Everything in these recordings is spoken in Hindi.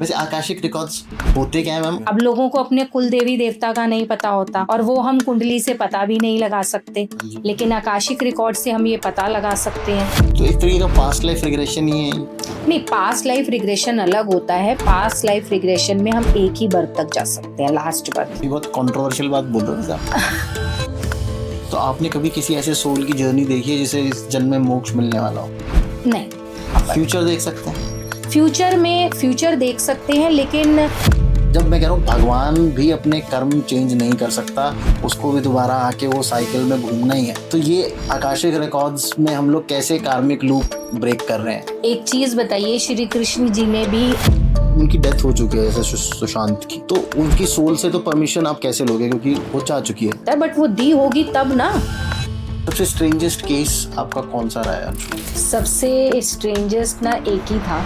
वैसे आकाशिक रिकॉर्ड्स होते क्या है मैम? अब लोगों को अपने कुल देवी देवता का नहीं पता होता और वो हम कुंडली से पता भी नहीं लगा सकते, लेकिन आकाशिक रिकॉर्ड से हम ये पता लगा सकते हैं। तो एक तरीके का पास्ट लाइफ रिग्रेशन ही है। नहीं, पास्ट लाइफ रिग्रेशन अलग होता है। पास्ट लाइफ रिग्रेशन में हम एक ही बर्थ तक जा सकते हैं, लास्ट बर्थ। ये बहुत कंट्रोवर्शियल बात बोल रहे हैं। तो आपने कभी किसी ऐसे सोल की जर्नी देखी है जिसे इस जन्म में मोक्ष मिलने वाला हो? नहीं। फ्यूचर देख सकते हैं? फ्यूचर देख सकते हैं, लेकिन जब मैं कह रहा हूँ भगवान भी अपने कर्म चेंज नहीं कर सकता, उसको भी दोबारा आके वो साइकिल में घूमना ही है। तो ये आकाशिक रिकॉर्ड्स में हम लोग कैसे कार्मिक लूप ब्रेक कर रहे हैं? एक चीज बताइए, श्री कृष्ण जी ने भी, उनकी डेथ हो चुकी है जैसे सुशांत की, तो उनकी सोल से तो परमिशन आप कैसे लोगे, क्योंकि वो चाह चुकी है। बट वो दी होगी तब ना। सबसे स्ट्रेंजेस्ट केस आपका कौन सा रहा है? सबसे स्ट्रेंजेस्ट ना एक ही था,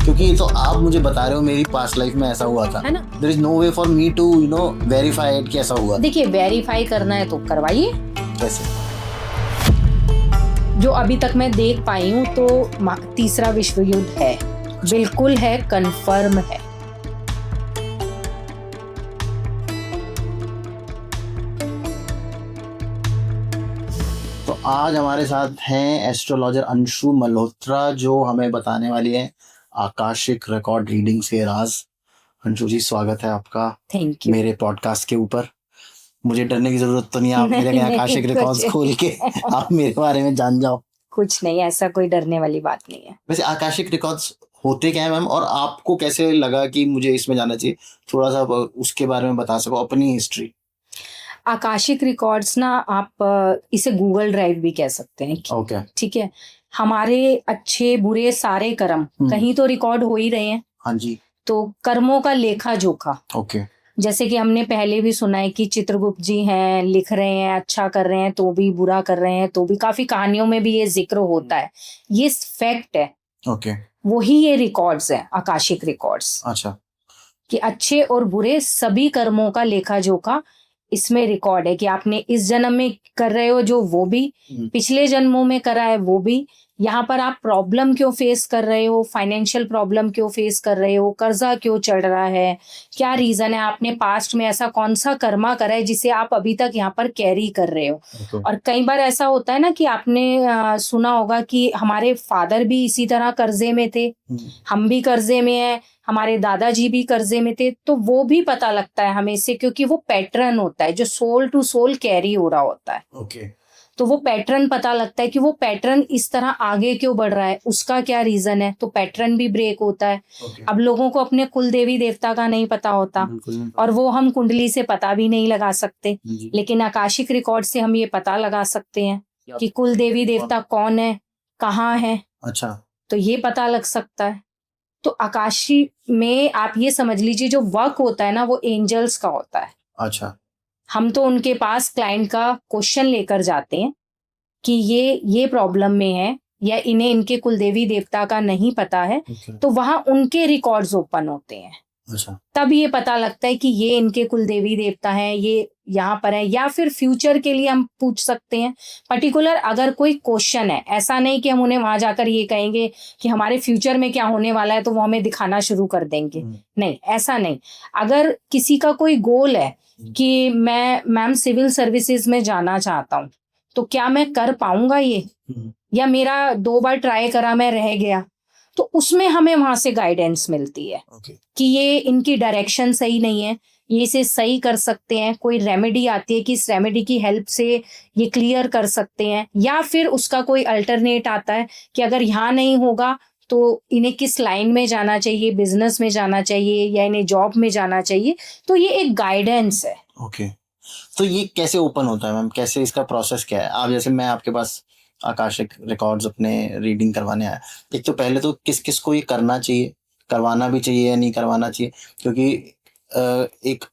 क्योंकि तो आप मुझे बता रहे हो मेरी पास्ट लाइफ में ऐसा हुआ था, है ना? There is no way for me to verify it कि ऐसा हुआ। देखिए, वेरीफाई करना है तो करवाइए। कैसे? जो अभी तक मैं देख पाई हूँ तो तीसरा विश्व युद्ध है, बिल्कुल है, कंफर्म है। तो आज हमारे साथ हैं एस्ट्रोलॉजर अंशु मल्होत्रा, जो हमें बताने वाली है आकाशिक रिकॉर्ड रीडिंग से राज। अंशु जी, स्वागत है आपका थैंक यू। मेरे पॉडकास्ट के ऊपर। मुझे डरने की जरूरत तो नहीं, आप मेरे आकाशिक रिकॉर्ड्स खोल के आप मेरे बारे में जान जाओ। कुछ नहीं, ऐसा कोई डरने वाली बात नहीं है। वैसे आकाशिक रिकॉर्ड्स होते क्या है मैम, और आपको कैसे लगा कि मुझे इसमें जाना चाहिए? थोड़ा सा उसके बारे में बता सको, अपनी हिस्ट्री। आकाशिक रिकॉर्ड्स ना, आप इसे गूगल ड्राइव भी कह सकते हैं। ओके, ठीक है। हमारे अच्छे बुरे सारे कर्म कहीं तो रिकॉर्ड हो ही रहे हैं। हाँ जी। तो कर्मों का लेखा जोखा, ओके। जैसे कि हमने पहले भी सुना है कि चित्रगुप्त जी हैं, लिख रहे हैं, अच्छा कर रहे हैं तो भी, बुरा कर रहे हैं तो भी, काफी कहानियों में भी ये जिक्र होता है। ये फैक्ट है। ओके। वही ये रिकॉर्ड्स है, आकाशिक रिकॉर्ड्स। अच्छा। कि अच्छे और बुरे सभी कर्मों का लेखा जोखा इसमें रिकॉर्ड है, कि आपने इस जन्म में कर रहे हो जो, वो भी पिछले जन्मों में करा है वो भी, यहाँ पर आप प्रॉब्लम क्यों फेस कर रहे हो, फाइनेंशियल प्रॉब्लम क्यों फेस कर रहे हो, कर्जा क्यों चढ़ रहा है, क्या रीजन है, आपने पास्ट में ऐसा कौन सा कर्मा करा है जिसे आप अभी तक यहाँ पर कैरी कर रहे हो। और कई बार ऐसा होता है ना कि आपने सुना होगा कि हमारे फादर भी इसी तरह कर्जे में थे, हम भी कर्जे में हैं, हमारे दादाजी भी कर्जे में थे, तो वो भी पता लगता है हमें से, क्योंकि वो पैटर्न होता है जो सोल टू सोल कैरी हो रहा होता है। ओके। तो वो पैटर्न पता लगता है कि वो पैटर्न इस तरह आगे क्यों बढ़ रहा है, उसका क्या रीजन है, तो पैटर्न भी ब्रेक होता है। अब लोगों को अपने कुल देवी देवता का नहीं पता होता और वो हम कुंडली से पता भी नहीं लगा सकते, लेकिन आकाशिक रिकॉर्ड से हम ये पता लगा सकते हैं कि कुल देवी देवता कौन है, कहाँ है। अच्छा। तो ये पता लग सकता है। तो आकाशी में आप ये समझ लीजिए, जो वर्क होता है ना, वो एंजल्स का होता है। अच्छा। हम तो उनके पास क्लाइंट का क्वेश्चन लेकर जाते हैं कि ये प्रॉब्लम में है, या इन्हें इनके कुलदेवी देवता का नहीं पता है, तो वहां उनके रिकॉर्ड्स ओपन होते हैं। अच्छा। तब ये पता लगता है कि ये इनके कुलदेवी देवता हैं, ये यहाँ पर है, या फिर फ्यूचर के लिए हम पूछ सकते हैं पर्टिकुलर। अगर कोई क्वेश्चन है, ऐसा नहीं कि हम उन्हें वहां जाकर ये कहेंगे कि हमारे फ्यूचर में क्या होने वाला है तो वो हमें दिखाना शुरू कर देंगे। नहीं, ऐसा नहीं। अगर किसी का कोई गोल है कि मैं मैम सिविल सर्विसेज में जाना चाहता हूँ, तो क्या मैं कर पाऊंगा ये, या मेरा 2 बार ट्राई करा मैं रह गया, तो उसमें हमें वहां से गाइडेंस मिलती है कि ये इनकी डायरेक्शन सही नहीं है, ये इसे सही कर सकते हैं, कोई रेमेडी आती है कि इस रेमेडी की हेल्प से ये क्लियर कर सकते हैं, या फिर उसका कोई अल्टरनेट आता है कि अगर यहाँ नहीं होगा तो इन्हें किस लाइन में जाना चाहिए, बिजनेस में जाना चाहिए या इन्हें जॉब में जाना चाहिए। तो ये एक गाइडेंस है। ओके। तो ये कैसे ओपन होता है मैम, कैसे इसका प्रोसेस क्या है? आप जैसे मैं आपके पास आकाशिक रिकॉर्ड्स अपने रीडिंग करवाने आया, एक तो पहले तो किस किस को ये करना चाहिए, करवाना भी चाहिए या नहीं करवाना चाहिए? क्योंकि एक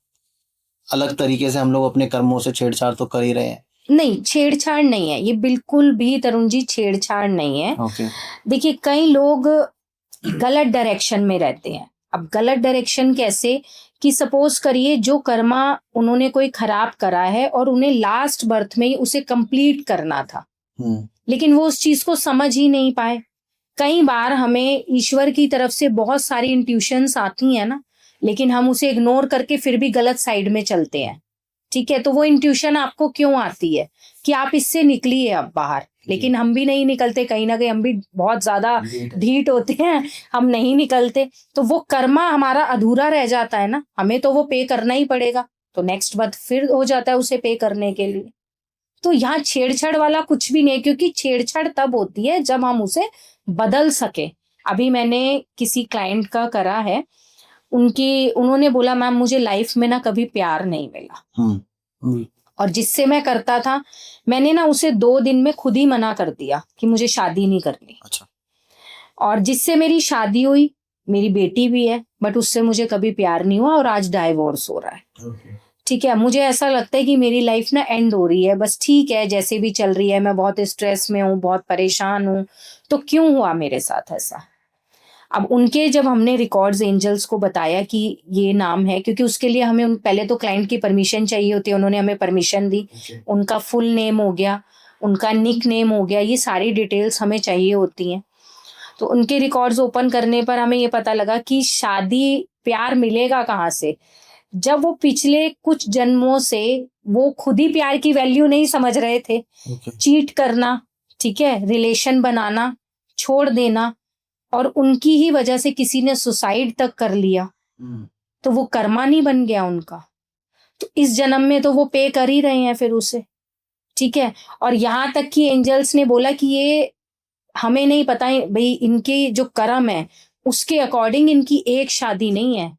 अलग तरीके से हम लोग अपने कर्मों से छेड़छाड़ तो कर ही रहे हैं। नहीं, छेड़छाड़ नहीं है ये, बिल्कुल भी तरुण जी छेड़छाड़ नहीं है। ओके। देखिए, कई लोग गलत डायरेक्शन में रहते हैं। अब गलत डायरेक्शन कैसे, कि सपोज करिए जो कर्मा उन्होंने कोई खराब करा है और उन्हें लास्ट बर्थ में ही उसे कंप्लीट करना था, लेकिन वो उस चीज को समझ ही नहीं पाए। कई बार हमें ईश्वर की तरफ से बहुत सारी इंट्यूशंस आती हैं ना, लेकिन हम उसे इग्नोर करके फिर भी गलत साइड में चलते हैं। ठीक है, तो वो इंट्यूशन आपको क्यों आती है कि आप इससे निकलिए अब बाहर, लेकिन हम भी नहीं निकलते, कहीं ना कहीं हम भी बहुत ज्यादा ढीठ होते हैं, हम नहीं निकलते, तो वो कर्मा हमारा अधूरा रह जाता है ना, हमें तो वो पे करना ही पड़ेगा, तो नेक्स्ट बात फिर हो जाता है उसे पे करने के लिए। तो यहाँ छेड़छाड़ वाला कुछ भी नहीं, क्योंकि छेड़छाड़ तब होती है जब हम उसे बदल सके। अभी मैंने किसी क्लाइंट का करा है, उन्होंने बोला मैम मुझे लाइफ में ना कभी प्यार नहीं मिला, और जिससे मैं करता था, मैंने ना उसे 2 दिन में खुद ही मना कर दिया कि मुझे शादी नहीं करनी। अच्छा। और जिससे मेरी शादी हुई, मेरी बेटी भी है, बट उससे मुझे कभी प्यार नहीं हुआ और आज डाइवोर्स हो रहा है। ठीक है, मुझे ऐसा लगता है कि मेरी लाइफ ना एंड हो रही है, बस ठीक है जैसे भी चल रही है, मैं बहुत स्ट्रेस में हूँ, बहुत परेशान हूँ, तो क्यों हुआ मेरे साथ ऐसा। अब उनके जब हमने रिकॉर्ड्स एंजल्स को बताया कि ये नाम है, क्योंकि उसके लिए हमें पहले तो क्लाइंट की परमिशन चाहिए होती है, उन्होंने हमें परमिशन दी। उनका फुल नेम हो गया, उनका निक नेम हो गया, ये सारी डिटेल्स हमें चाहिए होती हैं। तो उनके रिकॉर्ड्स ओपन करने पर हमें ये पता लगा कि शादी प्यार मिलेगा कहाँ से, जब वो पिछले कुछ जन्मों से वो खुद ही प्यार की वैल्यू नहीं समझ रहे थे। चीट करना, ठीक है, रिलेशन बनाना, छोड़ देना, और उनकी ही वजह से किसी ने सुसाइड तक कर लिया, तो वो कर्मा नहीं बन गया उनका, तो इस जन्म में तो वो पे कर ही रहे हैं फिर उसे। ठीक है, और यहाँ तक कि एंजल्स ने बोला कि ये हमें नहीं पता है भाई, इनके जो कर्म है उसके अकॉर्डिंग इनकी एक शादी नहीं है,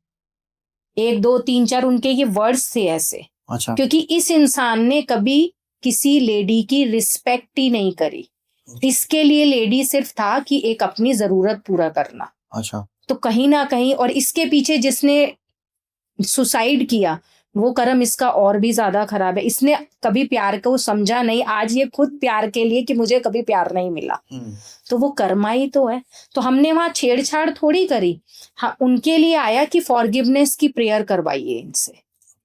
1 2 3 4 उनके ये वर्ड्स थे ऐसे। अच्छा। क्योंकि इस इंसान ने कभी किसी लेडी की रिस्पेक्ट ही नहीं करी, इसके लिए लेडी सिर्फ था कि एक अपनी जरूरत पूरा करना। अच्छा। तो कहीं ना कहीं, और इसके पीछे जिसने सुसाइड किया वो कर्म इसका और भी ज्यादा खराब है, इसने कभी प्यार को समझा नहीं, आज ये खुद प्यार के लिए कि मुझे कभी प्यार नहीं मिला, तो वो कर्मा ही तो है। तो हमने वहां छेड़छाड़ थोड़ी करी, हाँ उनके लिए आया कि फॉरगिवनेस की प्रेयर करवाइए इनसे,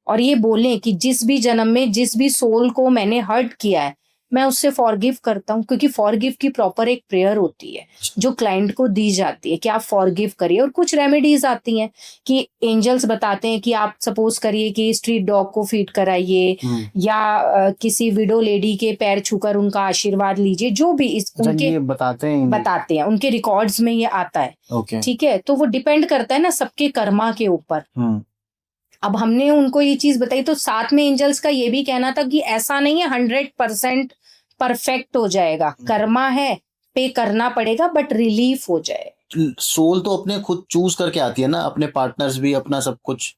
और ये बोले कि जिस भी जन्म में जिस भी सोल को मैंने हर्ट किया है मैं उससे फॉरगिव करता हूँ, क्योंकि फॉरगिव की प्रॉपर एक प्रेयर होती है जो क्लाइंट को दी जाती है कि आप फॉरगिव करिए। और कुछ रेमेडीज आती हैं कि एंजल्स बताते हैं कि आप सपोज करिए कि स्ट्रीट डॉग को फीड कराइए, या किसी विडो लेडी के पैर छूकर उनका आशीर्वाद लीजिए, जो भी उनके ये बताते हैं उनके रिकॉर्ड्स में ये आता है। ठीक है, तो वो डिपेंड करता है ना सबके कर्मा के ऊपर। अब हमने उनको ये चीज बताई, तो साथ में एंजल्स का ये भी कहना था कि ऐसा नहीं है 100% परफेक्ट हो जाएगा, कर्मा है, पे करना पड़ेगा, बट रिलीफ हो जाए। सोल तो अपने खुद चूज करके आती है ना, अपने पार्टनर्स भी, अपना सब कुछ।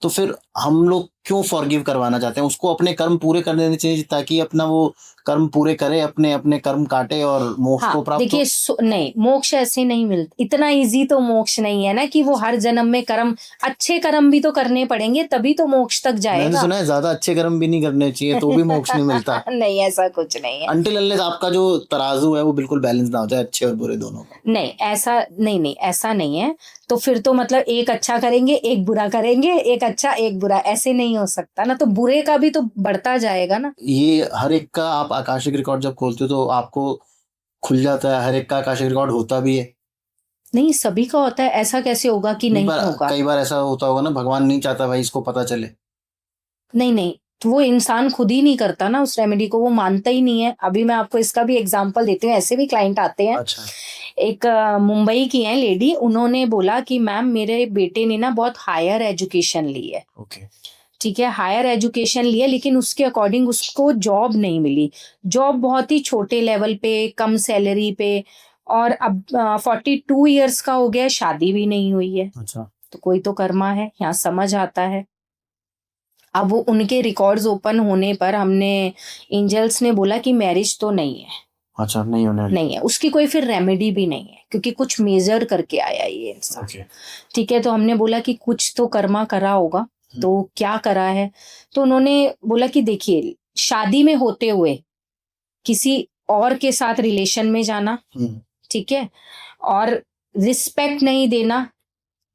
तो फिर हम लोग क्यों फॉरगिव करवाना चाहते हैं उसको, अपने कर्म पूरे कर देने चाहिए ताकि अपना वो कर्म पूरे करे, अपने अपने कर्म काटे और मोक्ष को प्राप्त। देखिए नहीं, मोक्ष ऐसे नहीं मिलता, इतना इजी तो मोक्ष नहीं है ना कि वो हर जन्म में कर्म, अच्छे कर्म भी तो करने पड़ेंगे तभी तो मोक्ष तक जाएगा। मैंने सुना है ज्यादा अच्छे कर्म भी नहीं करने चाहिए तो भी मोक्ष नहीं मिलता। नहीं, ऐसा कुछ नहीं है, अनटिल अनलेस आपका जो तराजू है वो बिल्कुल बैलेंस ना हो जाए अच्छे और बुरे दोनों का। नहीं ऐसा नहीं, ऐसा नहीं है, तो फिर तो मतलब एक अच्छा करेंगे एक बुरा करेंगे, एक अच्छा एक बुरा, ऐसे नहीं हो सकता ना, तो बुरे का भी तो बढ़ता जाएगा ना। ये हर एक का, आप आकाशिक रिकॉर्ड जब खोलते हो तो आपको खुल जाता है, हर एक का आकाशिक रिकॉर्ड होता भी है? नहीं, सभी का होता है, ऐसा कैसे होगा कि नहीं होगा। कई बार ऐसा होता होगा ना, भगवान नहीं चाहता भाई इसको पता चले। नहीं, तो वो इंसान खुद ही नहीं करता ना उस रेमेडी को, वो मानता ही नहीं है। अभी मैं आपको इसका भी एग्जांपल देती हूँ, ऐसे भी क्लाइंट आते हैं। अच्छा। एक मुंबई की है लेडी, उन्होंने बोला कि मैम मेरे बेटे ने ना बहुत हायर एजुकेशन ली है। ओके। ठीक है, हायर एजुकेशन लिया, लेकिन उसके अकॉर्डिंग उसको जॉब नहीं मिली, जॉब बहुत ही छोटे लेवल पे, कम सैलरी पे, और अब 42 ईयर्स का हो गया, शादी भी नहीं हुई है। अच्छा। तो कोई तो कर्मा है, यहाँ समझ आता है। अब वो उनके रिकॉर्ड्स ओपन होने पर हमने, एंजल्स ने बोला कि मैरिज तो नहीं है। अच्छा, नहीं होने वाली। नहीं है, उसकी कोई फिर रेमेडी भी नहीं है, क्योंकि कुछ मेजर करके आया ये इंसान। ठीक है, तो हमने बोला कि कुछ तो कर्मा करा होगा, तो क्या करा है। तो उन्होंने बोला कि देखिए, शादी में होते हुए किसी और के साथ रिलेशन में जाना, ठीक है, और रिस्पेक्ट नहीं देना,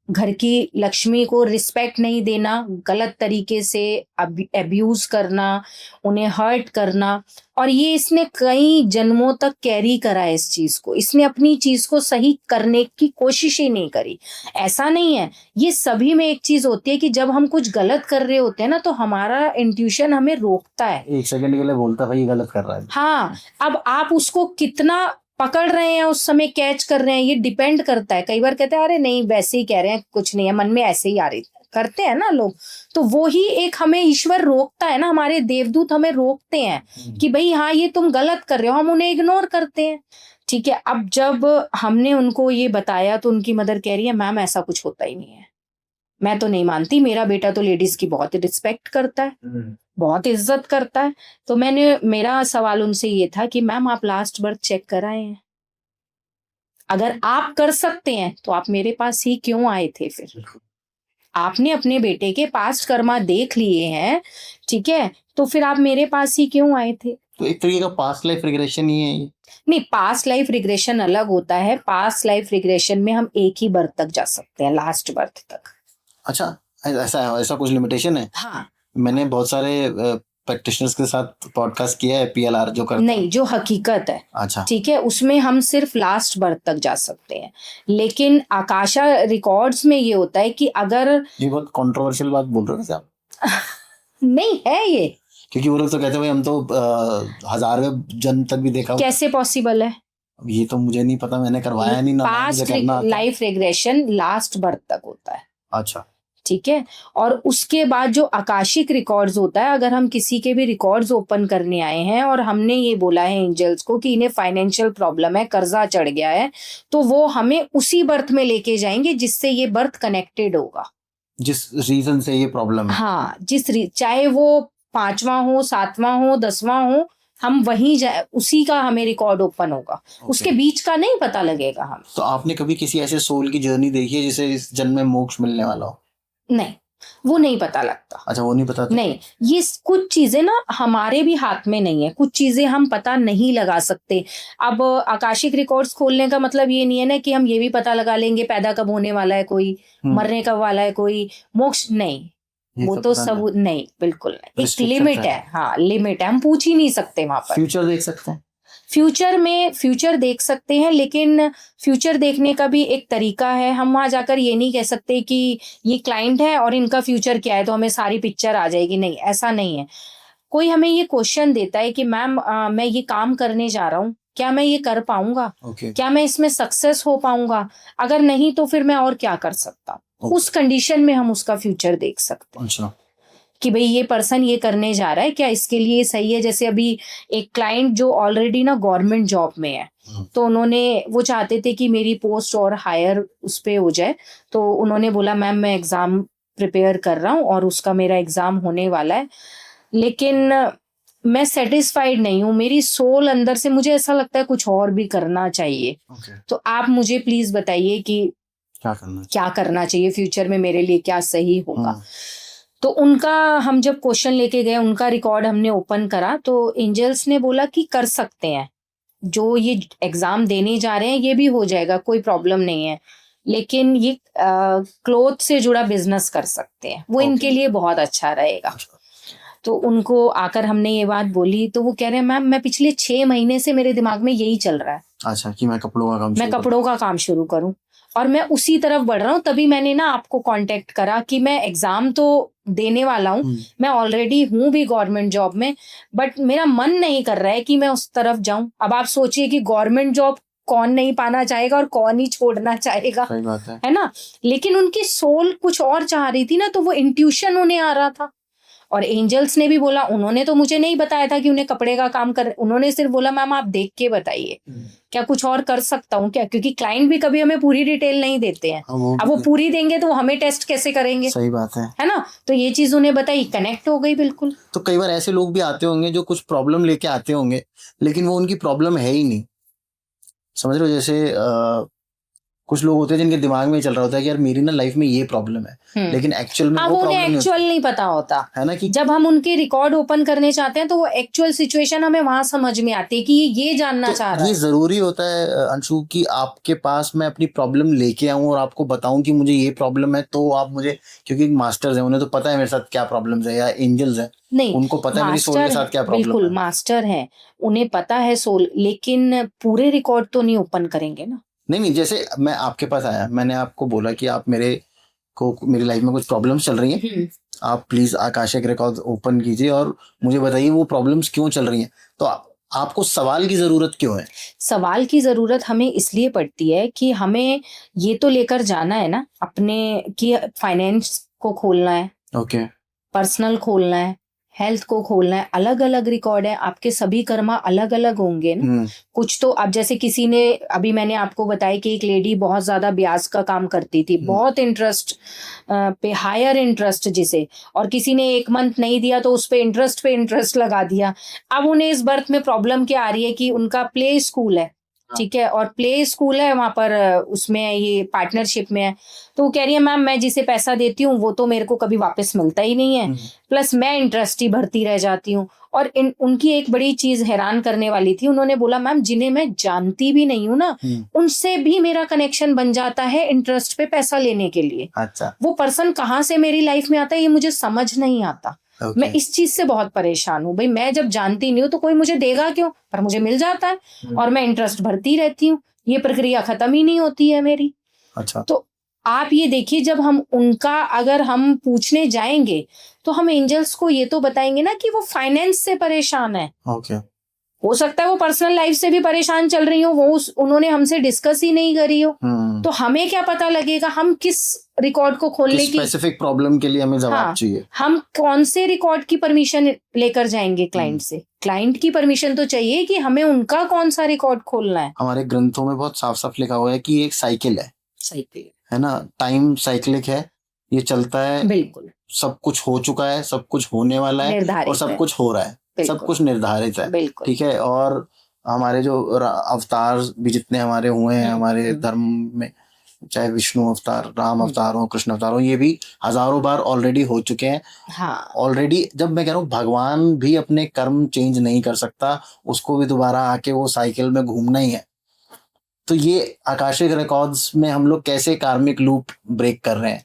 घर की लक्ष्मी को रिस्पेक्ट नहीं देना, गलत तरीके से अब्यूज करना, उन्हें हर्ट करना, और ये इसने कई जन्मों तक कैरी करा है इस चीज को। इसने अपनी चीज को सही करने की कोशिश ही नहीं करी। ऐसा नहीं है, ये सभी में एक चीज होती है कि जब हम कुछ गलत कर रहे होते हैं ना, तो हमारा इंट्यूशन हमें रोकता है। एक सेकंड के लिए बोलता भाई ये गलत कर रहा है। हाँ, अब आप उसको कितना पकड़ रहे हैं, उस समय कैच कर रहे हैं, ये डिपेंड करता है। कई बार कहते हैं अरे नहीं वैसे ही कह रहे हैं, कुछ नहीं है, मन में ऐसे ही आ रही करते हैं ना लोग, तो वो ही एक हमें ईश्वर रोकता है ना, हमारे देवदूत हमें रोकते हैं कि भाई हाँ ये तुम गलत कर रहे हो, हम उन्हें इग्नोर करते हैं। ठीक है, अब जब हमने उनको ये बताया तो उनकी मदर कह रही है मैम ऐसा कुछ होता ही नहीं है, मैं तो नहीं मानती, मेरा बेटा तो लेडीज की बहुत रिस्पेक्ट करता है, बहुत इज्जत करता है। तो मेरा सवाल उनसे ये था कि मैम आप लास्ट बर्थ चेक कराए हैं? अगर आप कर सकते हैं तो आप मेरे पास ही क्यों आए थे? फिर आपने अपने बेटे के पास्ट कर्मा देख लिए हैं, ठीक है, तो फिर आप मेरे पास ही क्यों आए थे? तो एक तरीके का पास्ट लाइफ रिग्रेशन ही है ये। नहीं, पास्ट लाइफ रिग्रेशन अलग होता है। पास्ट लाइफ रिग्रेशन में हम एक ही बर्थ तक जा सकते हैं, लास्ट बर्थ तक। अच्छा, ऐसा कुछ लिमिटेशन है? हाँ, मैंने बहुत सारे प्रैक्टिशनर्स के साथ पॉडकास्ट किया है, PLR जो करते नहीं, जो हकीकत है, अच्छा ठीक है, उसमें हम सिर्फ लास्ट बर्थ तक जा सकते हैं। लेकिन आकाशा रिकॉर्ड्स में ये होता है कि अगर ये बहुत कंट्रोवर्शियल बात बोल रहे हो आप। नहीं है ये, क्योंकि वो लोग तो कहते हैं भाई हम तो हजारवें जन्म तक भी देखा। कैसे पॉसिबल है? अब ये तो मुझे नहीं पता, मैंने करवाया नहीं ना मुझे पास्ट करना आता। लाइफ रिग्रेशन लास्ट बर्थ तक होता है, अच्छा, ठीक है। और उसके बाद जो आकाशिक रिकॉर्ड्स होता है, अगर हम किसी के भी रिकॉर्ड्स ओपन करने आए हैं और हमने ये बोला है एंजल्स को कि इन्हें फाइनेंशियल प्रॉब्लम है, कर्जा चढ़ गया है, तो वो हमें उसी बर्थ में लेके जाएंगे जिससे ये बर्थ कनेक्टेड होगा, जिस रीजन से ये प्रॉब्लम है। हाँ, चाहे वो 5वां हो, 7वां हो, 10वां हो, हम वहीं उसी का हमें रिकॉर्ड ओपन होगा। उसके बीच का नहीं पता लगेगा हम। तो आपने कभी किसी ऐसे सोल की जर्नी देखी है जिसे इस जन्म में मोक्ष मिलने वाला हो? नहीं, वो नहीं पता लगता। अच्छा, वो नहीं पता था? नहीं, ये कुछ चीजें ना हमारे भी हाथ में नहीं है, कुछ चीजें हम पता नहीं लगा सकते। अब आकाशिक रिकॉर्ड्स खोलने का मतलब ये नहीं है ना कि हम ये भी पता लगा लेंगे पैदा कब होने वाला है कोई, मरने कब वाला है कोई, मोक्ष नहीं, वो तो सब नहीं, बिल्कुल नहीं। एक लिमिट है, हाँ लिमिट है, हम पूछ ही नहीं सकते वहां पर। फ्यूचर देख सकते हैं? फ्यूचर देख सकते हैं, लेकिन फ्यूचर देखने का भी एक तरीका है। हम वहां जाकर ये नहीं कह सकते कि ये क्लाइंट है और इनका फ्यूचर क्या है तो हमें सारी पिक्चर आ जाएगी, नहीं, ऐसा नहीं है। कोई हमें ये क्वेश्चन देता है कि मैम मैं ये काम करने जा रहा हूँ, क्या मैं ये कर पाऊंगा? क्या मैं इसमें सक्सेस हो पाऊंगा? अगर नहीं तो फिर मैं और क्या कर सकता हूँ? उस कंडीशन में हम उसका फ्यूचर देख सकते हैं। अच्छा, कि भाई ये पर्सन ये करने जा रहा है, क्या इसके लिए सही है? जैसे अभी एक क्लाइंट जो ऑलरेडी ना गवर्नमेंट जॉब में है, तो वो चाहते थे कि मेरी पोस्ट और हायर उस पे हो जाए, तो उन्होंने बोला मैम मैं एग्जाम प्रिपेयर कर रहा हूँ और उसका मेरा एग्जाम होने वाला है, लेकिन मैं सेटिस्फाइड नहीं हूँ, मेरी सोल अंदर से मुझे ऐसा लगता है कुछ और भी करना चाहिए। तो आप मुझे प्लीज बताइए कि क्या करना चाहिए फ्यूचर में, मेरे लिए क्या सही होगा? तो उनका हम जब क्वेश्चन लेके गए, उनका रिकॉर्ड हमने ओपन करा, तो एंजल्स ने बोला कि कर सकते हैं, जो ये एग्जाम देने जा रहे हैं ये भी हो जाएगा, कोई प्रॉब्लम नहीं है, लेकिन ये क्लोथ से जुड़ा बिजनेस कर सकते हैं, वो इनके लिए बहुत अच्छा रहेगा। तो उनको आकर हमने ये बात बोली, तो वो कह रहे हैं मैम मैं पिछले 6 महीने से मेरे दिमाग में यही चल रहा है। अच्छा, कि मैं कपड़ों का काम शुरू करूं और मैं उसी तरफ बढ़ रहा हूँ। तभी मैंने ना आपको कांटेक्ट करा कि मैं एग्जाम तो देने वाला हूँ, मैं ऑलरेडी हूँ भी गवर्नमेंट जॉब में, बट मेरा मन नहीं कर रहा है कि मैं उस तरफ जाऊं। अब आप सोचिए कि गवर्नमेंट जॉब कौन नहीं पाना चाहेगा और कौन ही छोड़ना चाहेगा, सही बात है ना? लेकिन उनकी सोल कुछ और चाह रही थी ना, तो वो इंट्यूशन उन्हें आ रहा था। और एंजल्स ने भी बोला, उन्होंने तो मुझे नहीं बताया था कि उन्हें कपड़े का काम कर, उन्होंने सिर्फ बोला मैम आप देख के बताइए क्या कुछ और कर सकता हूँ क्या, क्योंकि क्लाइंट भी कभी हमें पूरी डिटेल नहीं देते हैं। अब वो पूरी देंगे तो हमें टेस्ट कैसे करेंगे? सही बात है ना? तो ये चीज उन्हें बताई, कनेक्ट हो गई बिल्कुल। तो कई बार ऐसे लोग भी आते होंगे जो कुछ प्रॉब्लम लेके आते होंगे, लेकिन वो उनकी प्रॉब्लम है ही नहीं, समझ लो। जैसे कुछ लोग होते हैं जिनके दिमाग में ये चल रहा होता है कि यार मेरी ना लाइफ में ये प्रॉब्लम है, लेकिन एक्चुअल में हाँ, वो वो उन्हें प्रॉब्लम नहीं एक्चुअल नहीं पता होता है ना कि जब हम उनके रिकॉर्ड ओपन करने चाहते हैं तो वो एक्चुअल सिचुएशन हमें वहां समझ में आती है कि ये जानना चाह रहा ये है। जरूरी होता है अंशु कि आपके पास मैं अपनी प्रॉब्लम लेके आऊं और आपको बताऊं कि मुझे ये प्रॉब्लम है, तो आप मुझे, क्योंकि मास्टर्स हैं उन्हें तो पता है मेरे साथ क्या प्रॉब्लम्स है, या एंजल्स हैं नहीं, उनको पता है मेरी सोल के मास्टर साथ क्या प्रॉब्लम बिल्कुल है। मास्टर है, उन्हें पता है सोल, लेकिन पूरे रिकॉर्ड तो नहीं ओपन करेंगे ना। नहीं, जैसे मैं आपके पास आया, मैंने आपको बोला कि आप मेरी लाइफ में कुछ प्रॉब्लम्स चल रही हैं, आप प्लीज आकाशिक रिकॉर्ड ओपन कीजिए और मुझे बताइए वो प्रॉब्लम्स क्यों चल रही हैं। तो आपको सवाल की जरूरत क्यों है? सवाल की जरूरत हमें इसलिए पड़ती है कि हमें ये तो लेकर जाना है ना अपने, कि फाइनेंस को खोलना है, ओके, पर्सनल खोलना है, हेल्थ को खोलना है, अलग अलग रिकॉर्ड है, आपके सभी कर्मा अलग अलग होंगे ना। कुछ तो अब जैसे किसी ने, अभी मैंने आपको बताया कि एक लेडी बहुत ज्यादा ब्याज का काम करती थी, बहुत इंटरेस्ट पे, हायर इंटरेस्ट जिसे, और किसी ने 1 मंथ नहीं दिया तो उस पे इंटरेस्ट लगा दिया। अब उन्हें इस बर्थ में प्रॉब्लम क्या आ रही है कि उनका प्ले स्कूल है, ठीक है, और प्ले स्कूल है वहां पर, उसमें ये पार्टनरशिप में है, तो वो कह रही है मैम मैं जिसे पैसा देती हूँ वो तो मेरे को कभी वापस मिलता ही नहीं है, प्लस मैं इंटरेस्ट ही भरती रह जाती हूँ। और उनकी एक बड़ी चीज हैरान करने वाली थी, उन्होंने बोला मैम जिन्हें मैं जानती भी नहीं हूँ ना, उनसे भी मेरा कनेक्शन बन जाता है इंटरेस्ट पे पैसा लेने के लिए। अच्छा, वो पर्सन कहाँ से मेरी लाइफ में आता है ये मुझे समझ नहीं आता। मैं इस चीज से बहुत परेशान हूँ, भाई मैं जब जानती नहीं हूँ तो कोई मुझे देगा क्यों, पर मुझे मिल जाता है और मैं इंटरेस्ट भरती रहती हूँ, ये प्रक्रिया खत्म ही नहीं होती है मेरी। अच्छा, तो आप ये देखिए, जब हम उनका अगर हम पूछने जाएंगे तो हम एंजल्स को ये तो बताएंगे ना कि वो फाइनेंस से परेशान है। ओके, हो सकता है वो पर्सनल लाइफ से भी परेशान चल रही हो, वो उन्होंने हमसे डिस्कस ही नहीं करी हो, तो हमें क्या पता लगेगा हम किस रिकॉर्ड को खोलने की स्पेसिफिक प्रॉब्लम के लिए हमें जवाब चाहिए। हम कौन से रिकॉर्ड की परमिशन लेकर जाएंगे क्लाइंट से? क्लाइंट की परमिशन तो चाहिए कि हमें उनका कौन सा रिकॉर्ड खोलना है। हमारे ग्रंथों में बहुत साफ साफ लिखा हुआ है कि एक साइकिल है, साइकिल है ना, टाइम साइक्लिक है, ये चलता है, बिल्कुल, सब कुछ हो चुका है, सब कुछ होने वाला है, निर्धारित और सब है, कुछ हो रहा है, सब बिल्कुल, कुछ निर्धारित है, बिल्कुल, ठीक है। और हमारे जो अवतार भी जितने हमारे हुए हैं हमारे धर्म में, चाहे विष्णु अवतार, राम अवतार हो, कृष्ण अवतार हो, ये भी हजारों बार ऑलरेडी हो चुके हैं। हाँ, ऑलरेडी, जब मैं कह रहा हूँ भगवान भी अपने कर्म चेंज नहीं कर सकता, उसको भी दोबारा आके वो साइकिल में घूमना ही है। तो ये आकाशिक रिकॉर्ड्स में हम लोग कैसे कार्मिक लूप ब्रेक कर रहे हैं?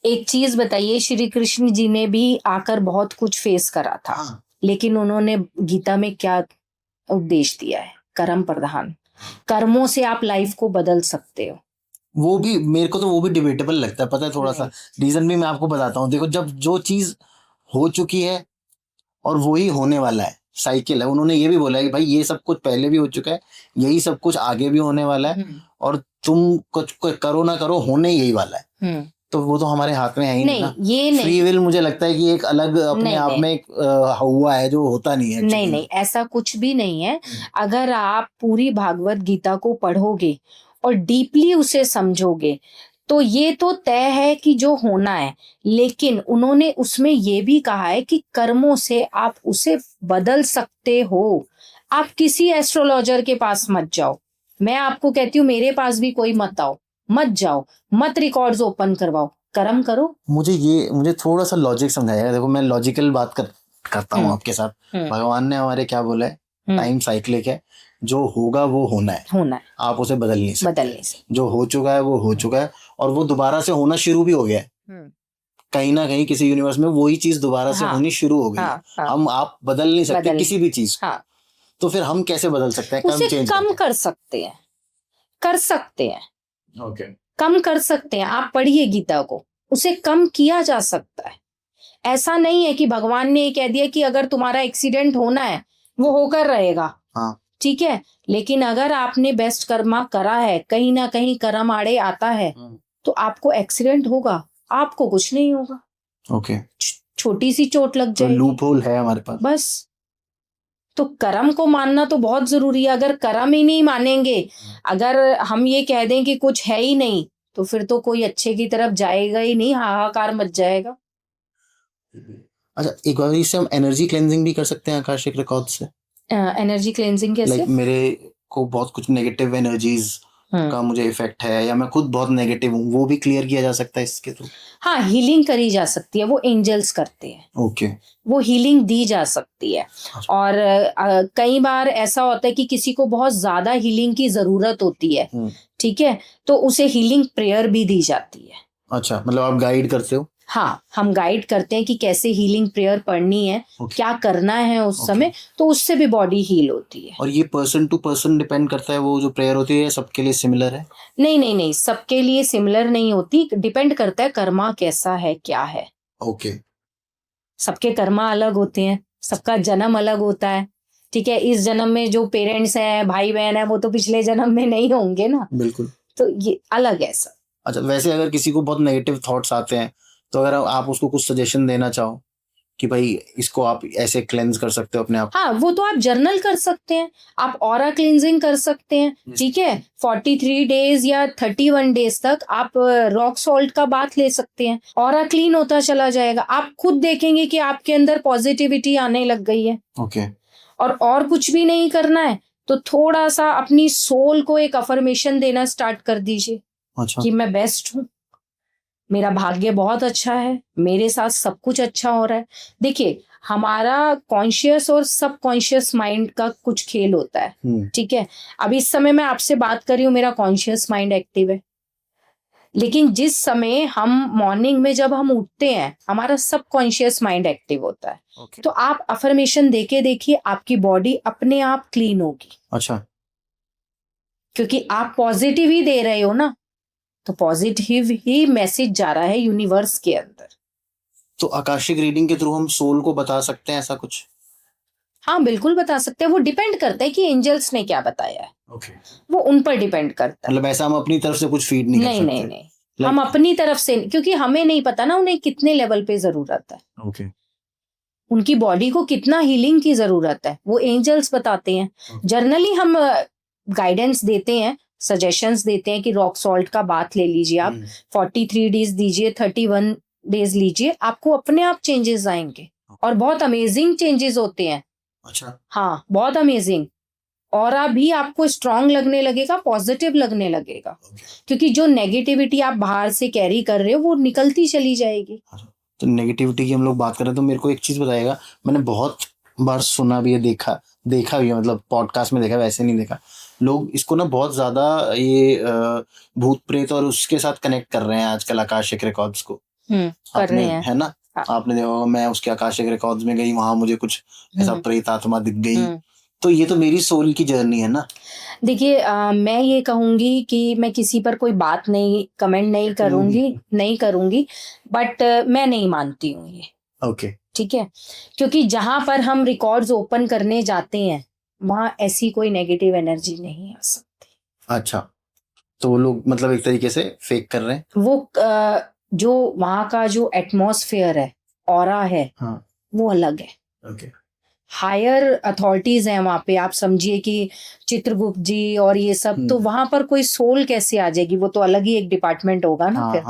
एक चीज बताइए, श्री कृष्ण जी ने भी आकर बहुत कुछ फेस करा था, लेकिन उन्होंने गीता में क्या उपदेश दिया है? कर्म प्रधान, कर्मों से आप लाइफ को बदल सकते हो। वो भी मेरे को तो वो भी डिबेटेबल लगता है, पता है, थोड़ा सा रीजन भी मैं आपको बताता हूँ। देखो, जब जो चीज हो चुकी है और वो ही होने वाला है, साइकिल है, उन्होंने ये भी बोला है कि भाई ये सब कुछ पहले भी हो चुका है, यही सब कुछ आगे भी होने वाला है, और तुम कुछ करो ना करो, होने यही वाला है। तो वो तो हमारे हाथ में है ही नहीं ना। ये नहीं, फ्री विल मुझे लगता है कि एक अलग अपने आप में एक हुआ है जो होता नहीं है। नहीं, ऐसा कुछ भी नहीं है। अगर आप पूरी भागवत गीता को पढ़ोगे और डीपली उसे समझोगे तो ये तो तय है कि जो होना है, लेकिन उन्होंने उसमें ये भी कहा है कि कर्मों से आप उसे बदल सकते हो। आप किसी एस्ट्रोलॉजर के पास मत जाओ, मैं आपको कहती हूँ मेरे पास भी कोई मत जाओ, मत रिकॉर्ड्स ओपन करवाओ, कर्म करो। मुझे थोड़ा सा लॉजिक समझाया। देखो, मैं लॉजिकल बात करता हूँ आपके साथ। भगवान ने हमारे क्या बोला है? टाइम साइक्लिक है, जो होगा वो होना है, आप उसे बदल नहीं सकते। जो हो चुका है वो हो चुका है, और वो दोबारा से होना शुरू भी हो गया है। कहीं ना कहीं किसी यूनिवर्स में वही चीज दोबारा से होनी शुरू हो गई है। हम आप बदल नहीं सकते किसी भी चीज। तो फिर हम कैसे बदल सकते हैं? उसे कम कर सकते हैं, ओके, कम कर सकते हैं। आप पढ़िए गीता को, उसे कम किया जा सकता है। ऐसा नहीं है कि भगवान ने कह दिया कि अगर तुम्हारा एक्सीडेंट होना है वो होकर रहेगा, ठीक है, लेकिन अगर आपने बेस्ट कर्मा करा है, कहीं ना कहीं कर्म आड़े आता है, तो आपको एक्सीडेंट होगा, आपको कुछ नहीं होगा। ओके, छोटी सी चोट लग जाएगी, लूप होल है हमारे पास बस। तो कर्म को मानना तो बहुत जरूरी है। अगर कर्म ही नहीं मानेंगे, अगर हम ये कह दें कि कुछ है ही नहीं, तो फिर तो कोई अच्छे की तरफ जाएगा ही नहीं, हाहाकार मच जाएगा। अच्छा, एक बार इससे हम एनर्जी क्लेंजिंग भी कर सकते हैं आकाशिक रिकॉर्ड से? एनर्जी क्लेंजिंग कैसे? मेरे को बहुत कुछ नेगेटिव एनर्जीज का मुझे इफेक्ट है, या मैं खुद बहुत नेगेटिव हूँ, वो भी क्लियर किया जा सकता है इसके थ्रू? हाँ, हीलिंग करी जा सकती है, वो एंजल्स करते हैं, ओके। वो हीलिंग दी जा सकती है। अच्छा। और कई बार ऐसा होता है कि किसी को बहुत ज्यादा हीलिंग की जरूरत होती है, ठीक है, तो उसे हीलिंग प्रेयर भी दी जाती है। अच्छा, मतलब आप गाइड करते हो? हाँ, हम गाइड करते हैं कि कैसे हीलिंग प्रेयर पढ़नी है, क्या करना है उस समय, तो उससे भी बॉडी हील होती है। और ये पर्सन टू पर्सन डिपेंड करता है, वो जो प्रेयर होती है सबके लिए सिमिलर है? नहीं नहीं नहीं, सबके लिए सिमिलर नहीं होती, डिपेंड करता है कर्मा कैसा है, क्या है। ओके। सबके कर्मा अलग होते हैं, सबका जन्म अलग होता है, ठीक है। इस जन्म में जो पेरेंट्स हैं, भाई बहन है, वो तो पिछले जन्म में नहीं होंगे ना, बिल्कुल। तो ये अलग है सब। अच्छा, वैसे अगर किसी को बहुत नेगेटिव थॉट्स आते हैं, तो अगर आप उसको कुछ सजेशन देना चाहो कि भाई इसको आप ऐसे क्लेंज कर सकते हो अपने आप? हाँ, वो तो आप जर्नल कर सकते हैं, आप ऑरा क्लींजिंग कर सकते हैं, ठीक है। 43 डेज या 31 डेज तक आप रॉक सॉल्ट का बाथ ले सकते हैं, ऑरा क्लीन होता चला जाएगा, आप खुद देखेंगे कि आपके अंदर पॉजिटिविटी आने लग गई है। ओके। और कुछ भी नहीं करना है, तो थोड़ा सा अपनी सोल को एक अफर्मेशन देना स्टार्ट कर दीजिए। अच्छा। कि मैं बेस्ट हूँ, मेरा भाग्य बहुत अच्छा है, मेरे साथ सब कुछ अच्छा हो रहा है। देखिए, हमारा कॉन्शियस और सब कॉन्शियस माइंड का कुछ खेल होता है, ठीक है। अब इस समय मैं आपसे बात कर रही हूँ, मेरा कॉन्शियस माइंड एक्टिव है, लेकिन जिस समय हम मॉर्निंग में जब हम उठते हैं, हमारा सब कॉन्शियस माइंड एक्टिव होता है। ओके। तो आप अफर्मेशन देके देखिए, आपकी बॉडी अपने आप क्लीन होगी। अच्छा। क्योंकि आप पॉजिटिव ही दे रहे हो ना, तो पॉजिटिव ही मैसेज जा रहा है यूनिवर्स के अंदर। तो आकाशिक रीडिंग के थ्रू हम सोल को बता सकते हैं ऐसा कुछ? हाँ, बिल्कुल बता सकते हैं, वो डिपेंड करता है कि एंजल्स ने क्या बताया है। ओके। वो उन पर डिपेंड करता है। मतलब ऐसा हम अपनी तरफ से कुछ फीड नहीं कर सकते? नहीं, हम अपनी तरफ से, क्योंकि हमें नहीं पता ना उन्हें कितने लेवल पे जरूरत है, ओके। उनकी बॉडी को कितना हीलिंग की जरूरत है, वो एंजल्स बताते हैं। जर्नली हम गाइडेंस देते हैं, सजेशंस देते हैं कि रॉक सॉल्ट का बाथ ले लीजिए आप, 43 डेज दीजिए, 31 डेज लीजिए, आपको अपने आप चेंजेस आएंगे, और बहुत अमेजिंग चेंजेस होते हैं। अच्छा। हाँ, बहुत अमेजिंग। ऑरा भी आपको स्ट्रांग लगने लगेगा, पॉजिटिव लगने लगेगा, क्योंकि जो नेगेटिविटी आप बाहर से कैरी कर रहे हो वो निकलती चली जाएगी। तो नेगेटिविटी की हम लोग बात करें तो मेरे को एक चीज बताइएगा, मैंने बहुत बार सुना भी है, देखा भी है, मतलब पॉडकास्ट में देखा, वैसे नहीं देखा। लोग इसको ना बहुत ज्यादा ये भूत प्रेत और उसके साथ कनेक्ट कर रहे हैं आजकल, आकाशिक रिकॉर्ड्स को। कर रहे हैं, है ना? आपने देखा, मैं उसके आकाशिक रिकॉर्ड्स में गई, वहां मुझे कुछ ऐसा प्रेत आत्मा दिख गई, तो ये तो मेरी सोल की जर्नी है ना। देखिए, मैं ये कहूंगी कि मैं किसी पर कोई बात नहीं, कमेंट नहीं करूंगी, बट मैं नहीं मानती हूँ ये। ओके। ठीक है, क्योंकि जहां पर हम रिकॉर्ड्स ओपन करने जाते हैं, वहां ऐसी कोई नेगेटिव एनर्जी नहीं आ सकती। अच्छा, तो वो लोग मतलब एक तरीके से फेक कर रहे हैं। वो जो वहां का जो एटमॉस्फेयर है, ऑरा है, हाँ। वो अलग है। ओके। हायर अथॉरिटीज हैं वहां पे, आप समझिए कि चित्रगुप्त जी और ये सब, तो वहां पर कोई सोल कैसे आ जाएगी, वो तो अलग ही एक डिपार्टमेंट होगा ना। फिर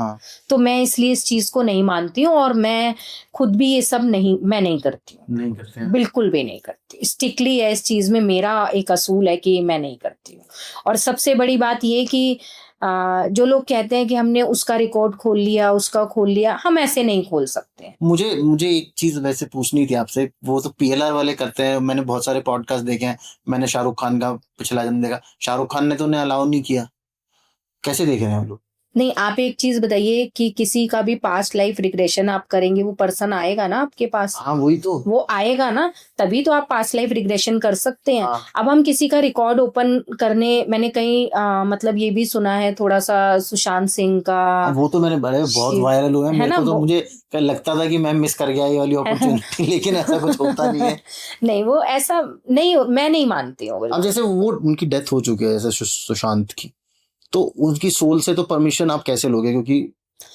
तो मैं इसलिए इस चीज को नहीं मानती हूँ, और मैं खुद भी ये सब मैं नहीं करती हूँ। नहीं करते हैं? बिल्कुल भी नहीं करती, स्ट्रिक्टली है इस चीज में, मेरा एक असूल है कि मैं नहीं करती हूँ। और सबसे बड़ी बात ये कि जो लोग कहते हैं कि हमने उसका रिकॉर्ड खोल लिया, उसका खोल लिया, हम ऐसे नहीं खोल सकते। मुझे एक चीज वैसे पूछनी थी आपसे, वो तो PLR वाले करते हैं, मैंने बहुत सारे पॉडकास्ट देखे हैं, मैंने शाहरुख खान का पिछला जन्म देखा, शाहरुख खान ने तो उन्हें अलाउ नहीं किया, कैसे देख रहे हैं हम लोग? नहीं, आप एक चीज बताइए कि किसी का भी पास्ट लाइफ रिग्रेशन आप करेंगे, वो पर्सन आएगा ना आपके पास। हाँ, वही तो, वो आएगा ना, तभी तो आप पास्ट लाइफ रिग्रेशन कर सकते हैं। अब हम किसी का रिकॉर्ड ओपन करने, मैंने कहीं मतलब ये भी सुना है थोड़ा सा, सुशांत सिंह का, वो तो मैंने बहुत वायरल हुआ है, मेरे को तो मुझे लगता था कि मैं मिस कर गया ये वाली अपॉर्चुनिटी, लेकिन ऐसा कुछ होता नहीं है। नहीं, वो ऐसा नहीं, मैं नहीं मानती हूँ। अब जैसे वो उनकी डेथ हो चुकी है, जैसे सुशांत की, तो उनकी सोल से तो परमिशन आप कैसे लोगे, क्योंकि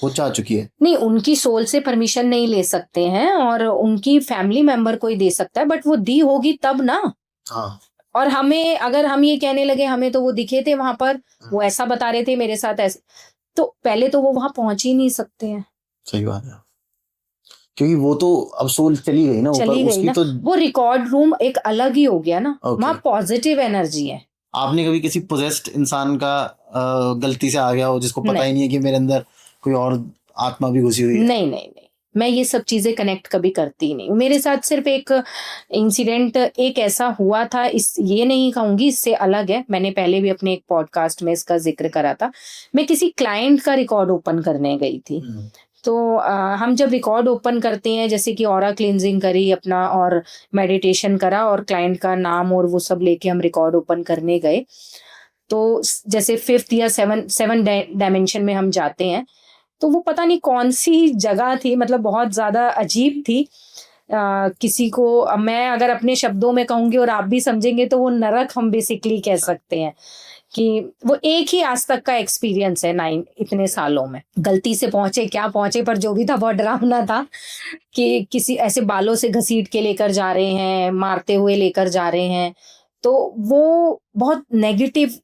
वो चाह चुकी है? नहीं, उनकी सोल से परमिशन नहीं ले सकते हैं, और उनकी फैमिली मेंबर कोई दे सकता है, बट वो दी होगी तब ना। हाँ। और हमें, अगर हम ये कहने लगे हमें तो वो दिखे थे वहां पर, वो ऐसा बता रहे थे मेरे साथ ऐसे, तो पहले तो वो वहां पहुंच ही नहीं सकते हैं। सही बात है, क्योंकि वो तो अब सोल चली गई ना, चली गई ना, तो वो रिकॉर्ड रूम एक अलग ही हो गया ना, वहां पॉजिटिव एनर्जी है, आपने कभी किसी पोजेस्ड इंसान का गलती से आ गया हो जिसको पता नहीं। ही नहीं है कि मेरे अंदर कोई और आत्मा भी घुसी हुई है? नहीं नहीं नहीं, मैं ये सब चीजें कनेक्ट कभी करती ही नहीं। मेरे साथ सिर्फ एक इंसिडेंट एक ऐसा हुआ था, इस ये नहीं कहूंगी, इससे अलग है। मैंने पहले भी अपने एक पॉडकास्ट में इसका जिक्र करा था। मैं किसी क्लाइंट का रिकॉर्ड ओपन करने गई थी। तो हम जब रिकॉर्ड ओपन करते हैं, जैसे कि ऑरा क्लींजिंग करी अपना और मेडिटेशन करा और क्लाइंट का नाम और वो सब लेके हम रिकॉर्ड ओपन करने गए, तो जैसे 5th या 7 डायमेंशन में हम जाते हैं, तो वो पता नहीं कौन सी जगह थी, मतलब बहुत ज्यादा अजीब थी। किसी को अब मैं अगर अपने शब्दों में कहूंगी और आप भी समझेंगे तो वो नरक हम बेसिकली कह सकते हैं, कि वो एक ही आज तक का एक्सपीरियंस है 9 इतने सालों में। गलती से पहुंचे क्या पहुंचे, पर जो भी था बहुत डरावना था कि किसी ऐसे बालों से घसीट के लेकर जा रहे हैं, मारते हुए लेकर जा रहे हैं। तो वो बहुत नेगेटिव,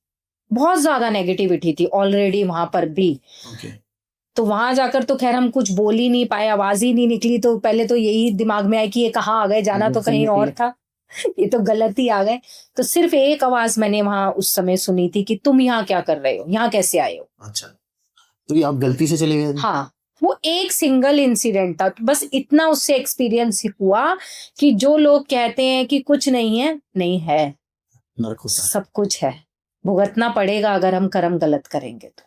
बहुत ज्यादा नेगेटिविटी थी ऑलरेडी वहां पर भी। ओके। तो वहां जाकर तो खैर हम कुछ बोल ही नहीं पाए, आवाज ही नहीं निकली। तो पहले तो यही दिमाग में आया कि ये कहाँ आ गए, जाना तो कहीं और था, ये तो गलत ही आ गए। तो सिर्फ एक आवाज मैंने वहां उस समय सुनी थी कि तुम यहाँ क्या कर रहे हो, यहाँ कैसे आए हो। अच्छा, तो ये आप गलती से चले गए थे? हाँ, वो एक सिंगल इंसिडेंट था, बस इतना उससे एक्सपीरियंस हुआ कि जो लोग कहते हैं कि कुछ नहीं है, नहीं है, नरक होता है। सब कुछ है। भुगतना पड़ेगा अगर हम कर्म गलत करेंगे तो।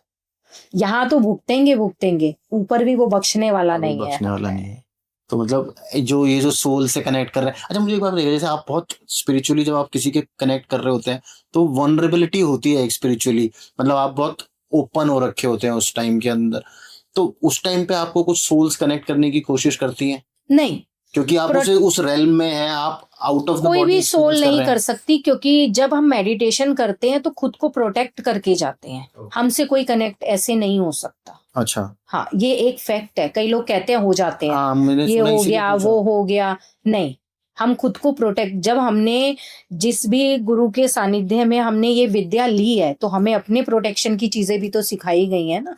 यहाँ तो भुगतेंगे, ऊपर भी वो बक्षने वाला कोई नहीं है। बख्शने वाला नहीं है। तो मतलब जो ये जो सोल से कनेक्ट कर रहे हैं, अच्छा मुझे एक बात बताइए, जैसे आप बहुत स्पिरिचुअली जब आप किसी के कनेक्ट कर रहे होते हैं तो वनरेबिलिटी होती है एक स्पिरिचुअली, मतलब आप बहुत ओपन हो रखे होते हैं उस टाइम के अंदर, तो उस टाइम पे आपको कुछ सोल्स कनेक्ट करने की कोशिश करती हैं? नहीं, क्योंकि आप उस रेल्म में हैं, आप आउट ऑफ द कोई बॉडी भी सोल नहीं कर सकती, क्योंकि जब हम मेडिटेशन करते हैं तो खुद को प्रोटेक्ट करके जाते हैं। हमसे कोई कनेक्ट ऐसे नहीं हो सकता। अच्छा। हाँ, ये एक फैक्ट है। कई लोग कहते हैं हो जाते हैं, हाँ, मैंने ये सुना, हो इसीलिए गया, पूछा। वो हो गया। नहीं, हम खुद को प्रोटेक्ट, जब हमने जिस भी गुरु के सानिध्य में हमने ये विद्या ली है, तो हमें अपने प्रोटेक्शन की चीजें भी तो सिखाई गई है ना।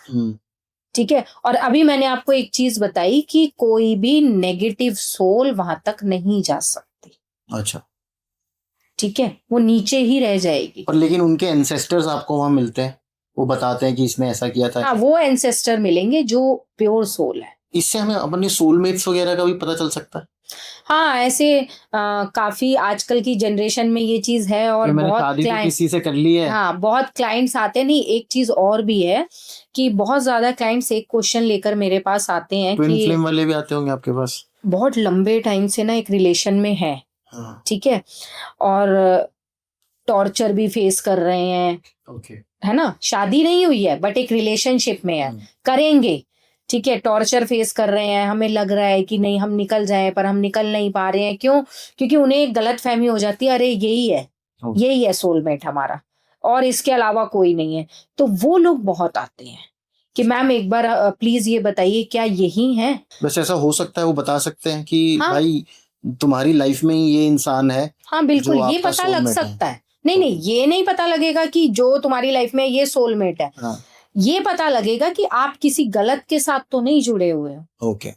ठीक है। और अभी मैंने आपको एक चीज बताई कि कोई भी नेगेटिव सोल वहां तक नहीं जा सकती। अच्छा। ठीक है, वो नीचे ही रह जाएगी। पर लेकिन उनके एंसेस्टर्स आपको वहां मिलते हैं, वो बताते हैं कि इसने ऐसा किया था। हाँ, वो एंसेस्टर मिलेंगे जो प्योर सोल है। इससे हमें अपने सोलमेट्स वगैरह का भी पता चल सकता है? हाँ, ऐसे काफी आजकल की जनरेशन में ये चीज है। और मैंने बहुत शादी तो क्लाइंट, किसी से कर ली है। हाँ, बहुत क्लाइंट्स आते हैं। नहीं, एक चीज और भी है कि बहुत ज्यादा क्लाइंट्स एक क्वेश्चन लेकर मेरे पास आते हैं ट्विन कि फ्लेम वाले भी आते होंगे आपके पास? बहुत लंबे टाइम से ना एक रिलेशन में है, हाँ। ठीक है, और टॉर्चर भी फेस कर रहे हैं, ओके। है ना, शादी नहीं हुई है बट एक रिलेशनशिप में है, करेंगे, ठीक है, टॉर्चर फेस कर रहे हैं। हमें लग रहा है कि नहीं हम निकल जाएं, पर हम निकल नहीं पा रहे हैं। क्यों? क्योंकि उन्हें एक गलत फहमी हो जाती है, अरे यही है सोलमेट हमारा, और इसके अलावा कोई नहीं है। तो वो लोग बहुत आते हैं कि मैम एक बार प्लीज ये बताइए क्या यही है। वैसे ऐसा हो सकता है, वो बता सकते हैं कि हाँ, भाई तुम्हारी लाइफ में ही ये इंसान है? हाँ बिल्कुल, जो ये आपका पता लग soulmate है। सकता है। नहीं, ये नहीं पता लगेगा कि जो तुम्हारी लाइफ में ये सोलमेट है। हाँ। ये पता लगेगा कि आप किसी गलत के साथ तो नहीं जुड़े हुए हो। ओके।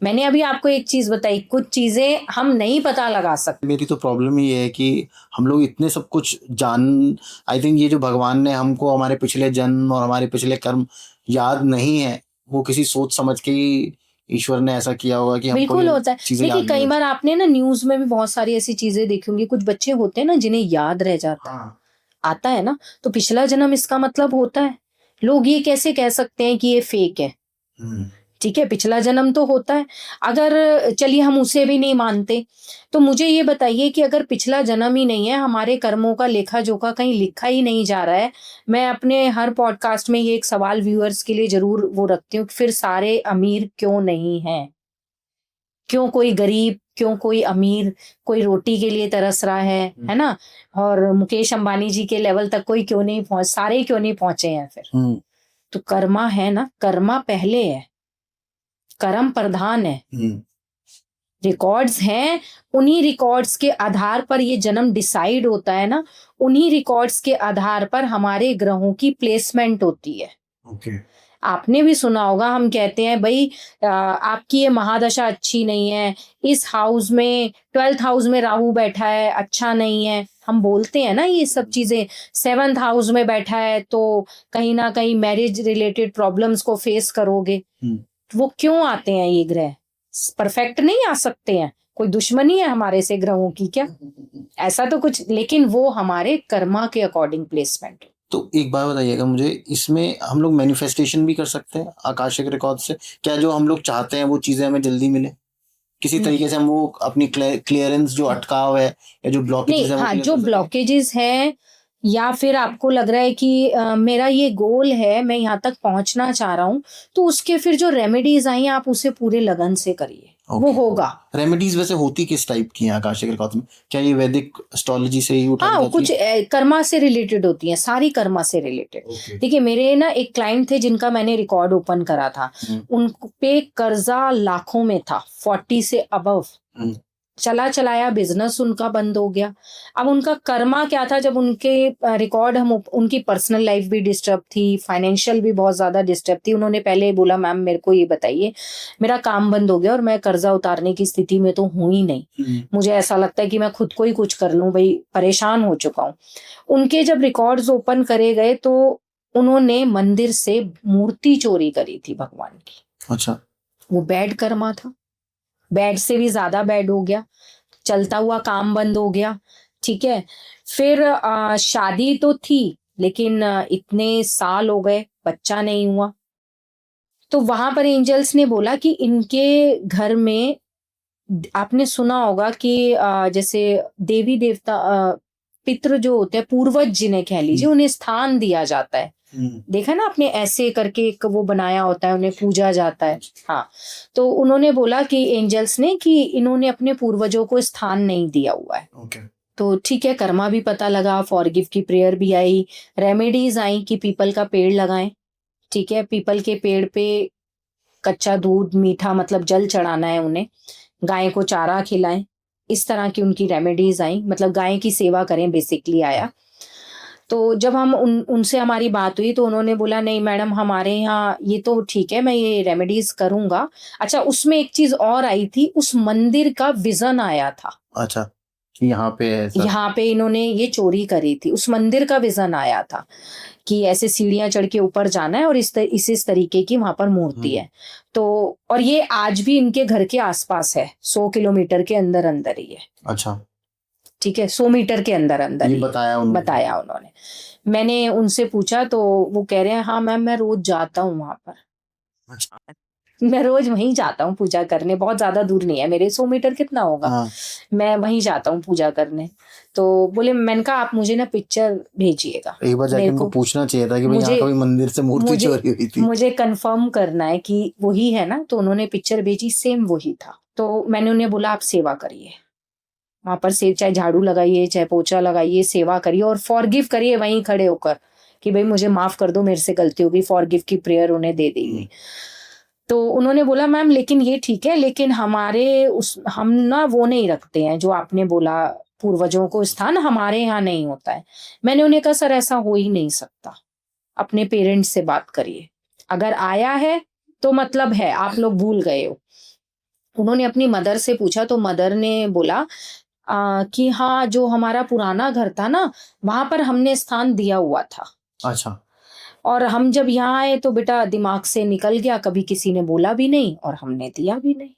मैंने अभी आपको एक चीज बताई, कुछ चीजें हम नहीं पता लगा सकते। मेरी तो प्रॉब्लम ये है कि हम लोग इतने सब कुछ आई थिंक ये जो भगवान ने हमको हमारे पिछले जन्म और हमारे पिछले कर्म याद नहीं है, वो किसी सोच समझ के ही ईश्वर ने ऐसा किया होगा कि हमको बिल्कुल ये होता है। चीजें देखिए, याद कई नहीं बार आपने ना न्यूज में भी बहुत सारी ऐसी चीजें देखी होंगी, कुछ बच्चे होते हैं ना जिन्हें याद रह जाता है। हाँ। आता है ना, तो पिछला जन्म इसका मतलब होता है। लोग ये कैसे कह सकते हैं कि ये फेक है? ठीक है, पिछला जन्म तो होता है। अगर चलिए हम उसे भी नहीं मानते, तो मुझे ये बताइए कि अगर पिछला जन्म ही नहीं है, हमारे कर्मों का लेखा जोखा कहीं लिखा ही नहीं जा रहा है। मैं अपने हर पॉडकास्ट में ये एक सवाल व्यूअर्स के लिए जरूर वो रखती हूँ, फिर सारे अमीर क्यों नहीं हैं? क्यों कोई गरीब, क्यों कोई अमीर, कोई रोटी के लिए तरस रहा है ना? और मुकेश अंबानी जी के लेवल तक कोई क्यों नहीं पहुंच, सारे क्यों नहीं पहुंचे हैं फिर? तो कर्मा है ना, कर्मा पहले है, कर्म प्रधान है, रिकॉर्ड्स हैं। उन्हीं रिकॉर्ड्स के आधार पर ये जन्म डिसाइड होता है ना, उन्हीं रिकॉर्ड्स के आधार पर हमारे ग्रहों की प्लेसमेंट होती है। ओके। आपने भी सुना होगा, हम कहते हैं भाई आपकी ये महादशा अच्छी नहीं है, इस हाउस में 12th हाउस में राहु बैठा है, अच्छा नहीं है, हम बोलते हैं ना ये सब चीजें। 7th हाउस में बैठा है तो कहीं ना कहीं मैरिज रिलेटेड प्रॉब्लम्स को फेस करोगे। वो क्यों आते हैं ये ग्रह? परफेक्ट नहीं आ सकते हैं, कोई दुश्मनी है हमारे से ग्रहों की क्या? ऐसा तो कुछ, लेकिन वो हमारे कर्मा के अकॉर्डिंग प्लेसमेंट। तो एक बात बताइएगा मुझे, इसमें हम लोग मैनिफेस्टेशन भी कर सकते हैं आकाशिक रिकॉर्ड से? क्या जो हम लोग चाहते हैं वो चीजें हमें जल्दी मिले? किसी तरीके से हम वो अपनी क्लियरेंस जो अटकाव है या जो ब्लॉकेजेस नहीं, है वो हाँ, clear जो कर सकते हैं? ब्लॉकेजेस हैं, या फिर आपको लग रहा है कि मेरा ये गोल है, मैं यहाँ तक पहुंचना चाह रहा हूँ, तो उसके फिर जो रेमेडीज आई हैं आप उसे पूरे लगन से करिए, वो Okay. होगा। रेमेडीज वैसे होती किस टाइप की हैं आकाशिक रिकॉर्ड में? क्या ये वैदिक एस्ट्रोलॉजी से ही उठाई हाँ, जाती कुछ है? कर्मा से रिलेटेड होती हैं, सारी कर्मा से रिलेटेड। Okay. देखिए, मेरे ना एक क्लाइंट थे जिनका मैंने रिकॉर्ड ओपन करा था, उन पे कर्जा लाखों में था, 40 से अबव। चला चलाया बिजनेस उनका बंद हो गया। अब उनका कर्मा क्या था, जब उनके रिकॉर्ड हम उनकी पर्सनल लाइफ भी डिस्टर्ब थी, फाइनेंशियल भी बहुत ज्यादा डिस्टर्ब थी। उन्होंने पहले बोला मैम मेरे को ये बताइए, मेरा काम बंद हो गया और मैं कर्जा उतारने की स्थिति में तो हूं ही नहीं, मुझे ऐसा लगता है कि मैं खुद को ही कुछ कर लूं, भाई परेशान हो चुका हूं। उनके जब रिकॉर्ड्स ओपन करे गए तो उन्होंने मंदिर से मूर्ति चोरी करी थी भगवान की। अच्छा। वो बैड कर्मा था, बैड से भी ज्यादा बैड हो गया, चलता हुआ काम बंद हो गया। ठीक है, फिर शादी तो थी लेकिन इतने साल हो गए, बच्चा नहीं हुआ। तो वहां पर एंजल्स ने बोला कि इनके घर में, आपने सुना होगा कि जैसे देवी देवता, पितृ जो होते हैं, पूर्वज जिन्हें कह लीजिए, उन्हें स्थान दिया जाता है। देखा ना आपने, ऐसे करके एक वो बनाया होता है, उन्हें पूजा जाता है। हाँ, तो उन्होंने बोला कि एंजल्स ने कि इन्होंने अपने पूर्वजों को स्थान नहीं दिया हुआ है। Okay. तो ठीक है, कर्मा भी पता लगा, फॉरगिव की प्रेयर भी आई, रेमेडीज आई कि पीपल का पेड़ लगाएं। ठीक है, पीपल के पेड़ पे कच्चा दूध, मीठा मतलब जल चढ़ाना है उन्हें, गाय को चारा खिलाएं, इस तरह की उनकी रेमेडीज आई, मतलब गाय की सेवा करें बेसिकली आया। तो जब हम उनसे हमारी बात हुई तो उन्होंने बोला नहीं मैडम, हमारे यहाँ ये तो ठीक है, मैं ये रेमेडीज करूंगा। अच्छा, उसमें एक चीज और आई थी, उस मंदिर का विजन आया था। अच्छा, यहाँ पे ऐसा यहाँ पे इन्होंने ये चोरी करी थी, उस मंदिर का विजन आया था कि ऐसे सीढ़ियां चढ़ के ऊपर जाना है और इस तरीके की वहां पर मूर्ति है। तो और ये आज भी इनके घर के आसपास है, 100 किलोमीटर के अंदर अंदर ही है। अच्छा, ठीक है, 100 मीटर के अंदर अंदर ये ही बताया उन्होंने। मैंने उनसे पूछा तो वो कह रहे हैं हाँ मैम, मैं रोज जाता हूँ वहां पर। अच्छा। मैं रोज वहीं जाता हूँ पूजा करने, बहुत ज्यादा दूर नहीं है मेरे, 100 मीटर कितना होगा। मैं वहीं जाता हूँ पूजा करने। तो बोले, मैंने कहा आप मुझे ना पिक्चर भेजिएगा, एक बार जाके उनको पूछना चाहिए था कि भाई यहाँ कभी मंदिर से मूर्ति चोरी हुई थी, मुझे कंफर्म करना है कि वही है ना। तो उन्होंने पिक्चर भेजी, सेम वही था। तो मैंने उन्हें बोला आप सेवा करिए वहां पर, से चाहे झाड़ू लगाइए, चाहे पोछा लगाइए, सेवा करिए और फॉरगिव करिए वहीं खड़े होकर कि भाई मुझे माफ कर दो, मेरे से गलती होगी। फॉरगिव की प्रेयर उन्हें दे दी। तो उन्होंने बोला मैम लेकिन ये ठीक है, लेकिन हम ना वो नहीं रखते हैं जो आपने बोला, पूर्वजों को स्थान हमारे यहाँ नहीं होता है। मैंने उन्हें कहा सर ऐसा हो ही नहीं सकता, अपने पेरेंट्स से बात करिए, अगर आया है तो मतलब है, आप लोग भूल गए हो। उन्होंने अपनी मदर से पूछा तो मदर ने बोला कि हाँ, जो हमारा पुराना घर था ना, वहां पर हमने स्थान दिया हुआ था। अच्छा। और हम जब यहाँ आए तो बेटा दिमाग से निकल गया, कभी किसी ने बोला भी नहीं और हमने दिया भी नहीं,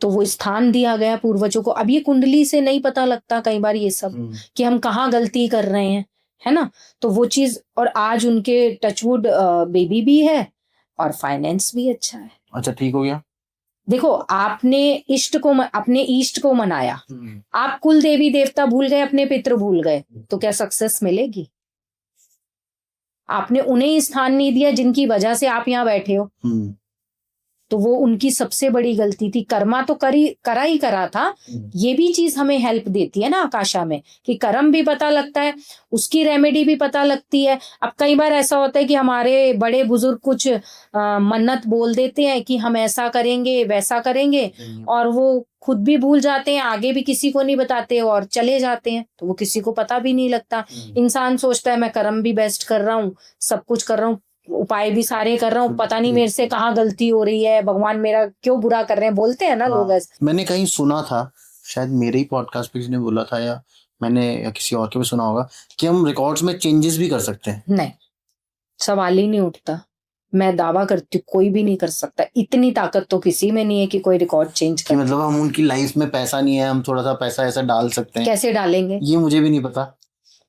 तो वो स्थान दिया गया पूर्वजों को। अब ये कुंडली से नहीं पता लगता कई बार ये सब कि हम कहाँ गलती कर रहे हैं, है ना। तो वो चीज, और आज उनके टचवुड बेबी भी है और फाइनेंस भी अच्छा है। अच्छा, ठीक हो गया। देखो, आपने अपने ईष्ट को मनाया, आप कुल देवी देवता भूल गए, अपने पितृ भूल गए, तो क्या सक्सेस मिलेगी? आपने उन्हें स्थान नहीं दिया जिनकी वजह से आप यहाँ बैठे हो। तो वो उनकी सबसे बड़ी गलती थी। कर्मा तो करा था। ये भी चीज हमें हेल्प देती है ना आकाशा में, कि कर्म भी पता लगता है, उसकी रेमेडी भी पता लगती है। अब कई बार ऐसा होता है कि हमारे बड़े बुजुर्ग कुछ मन्नत बोल देते हैं कि हम ऐसा करेंगे वैसा करेंगे, और वो खुद भी भूल जाते हैं, आगे भी किसी को नहीं बताते और चले जाते हैं, तो वो किसी को पता भी नहीं लगता। इंसान सोचता है मैं कर्म भी बेस्ट कर रहा हूँ, सब कुछ कर रहा हूँ, उपाय भी सारे कर रहा हूँ, पता नहीं मेरे से कहाँ गलती हो रही है, भगवान मेरा क्यों बुरा कर रहे हैं, बोलते हैं ना लोग हाँ, ऐसे। मैंने कहीं सुना था, शायद मेरे ही पॉडकास्ट पे किसी ने बोला था, या मैंने या किसी और के भी सुना होगा, कि हम रिकॉर्ड्स में चेंजेस भी कर सकते हैं। नहीं, सवाल ही नहीं उठता। मैं दावा करती हूँ कोई भी नहीं कर सकता। इतनी ताकत तो किसी में नहीं है कि कोई रिकॉर्ड चेंज कि कर। मतलब हम उनकी लाइफ में पैसा नहीं है, हम थोड़ा सा पैसा ऐसा डाल सकते हैं, कैसे डालेंगे? ये मुझे भी नहीं पता।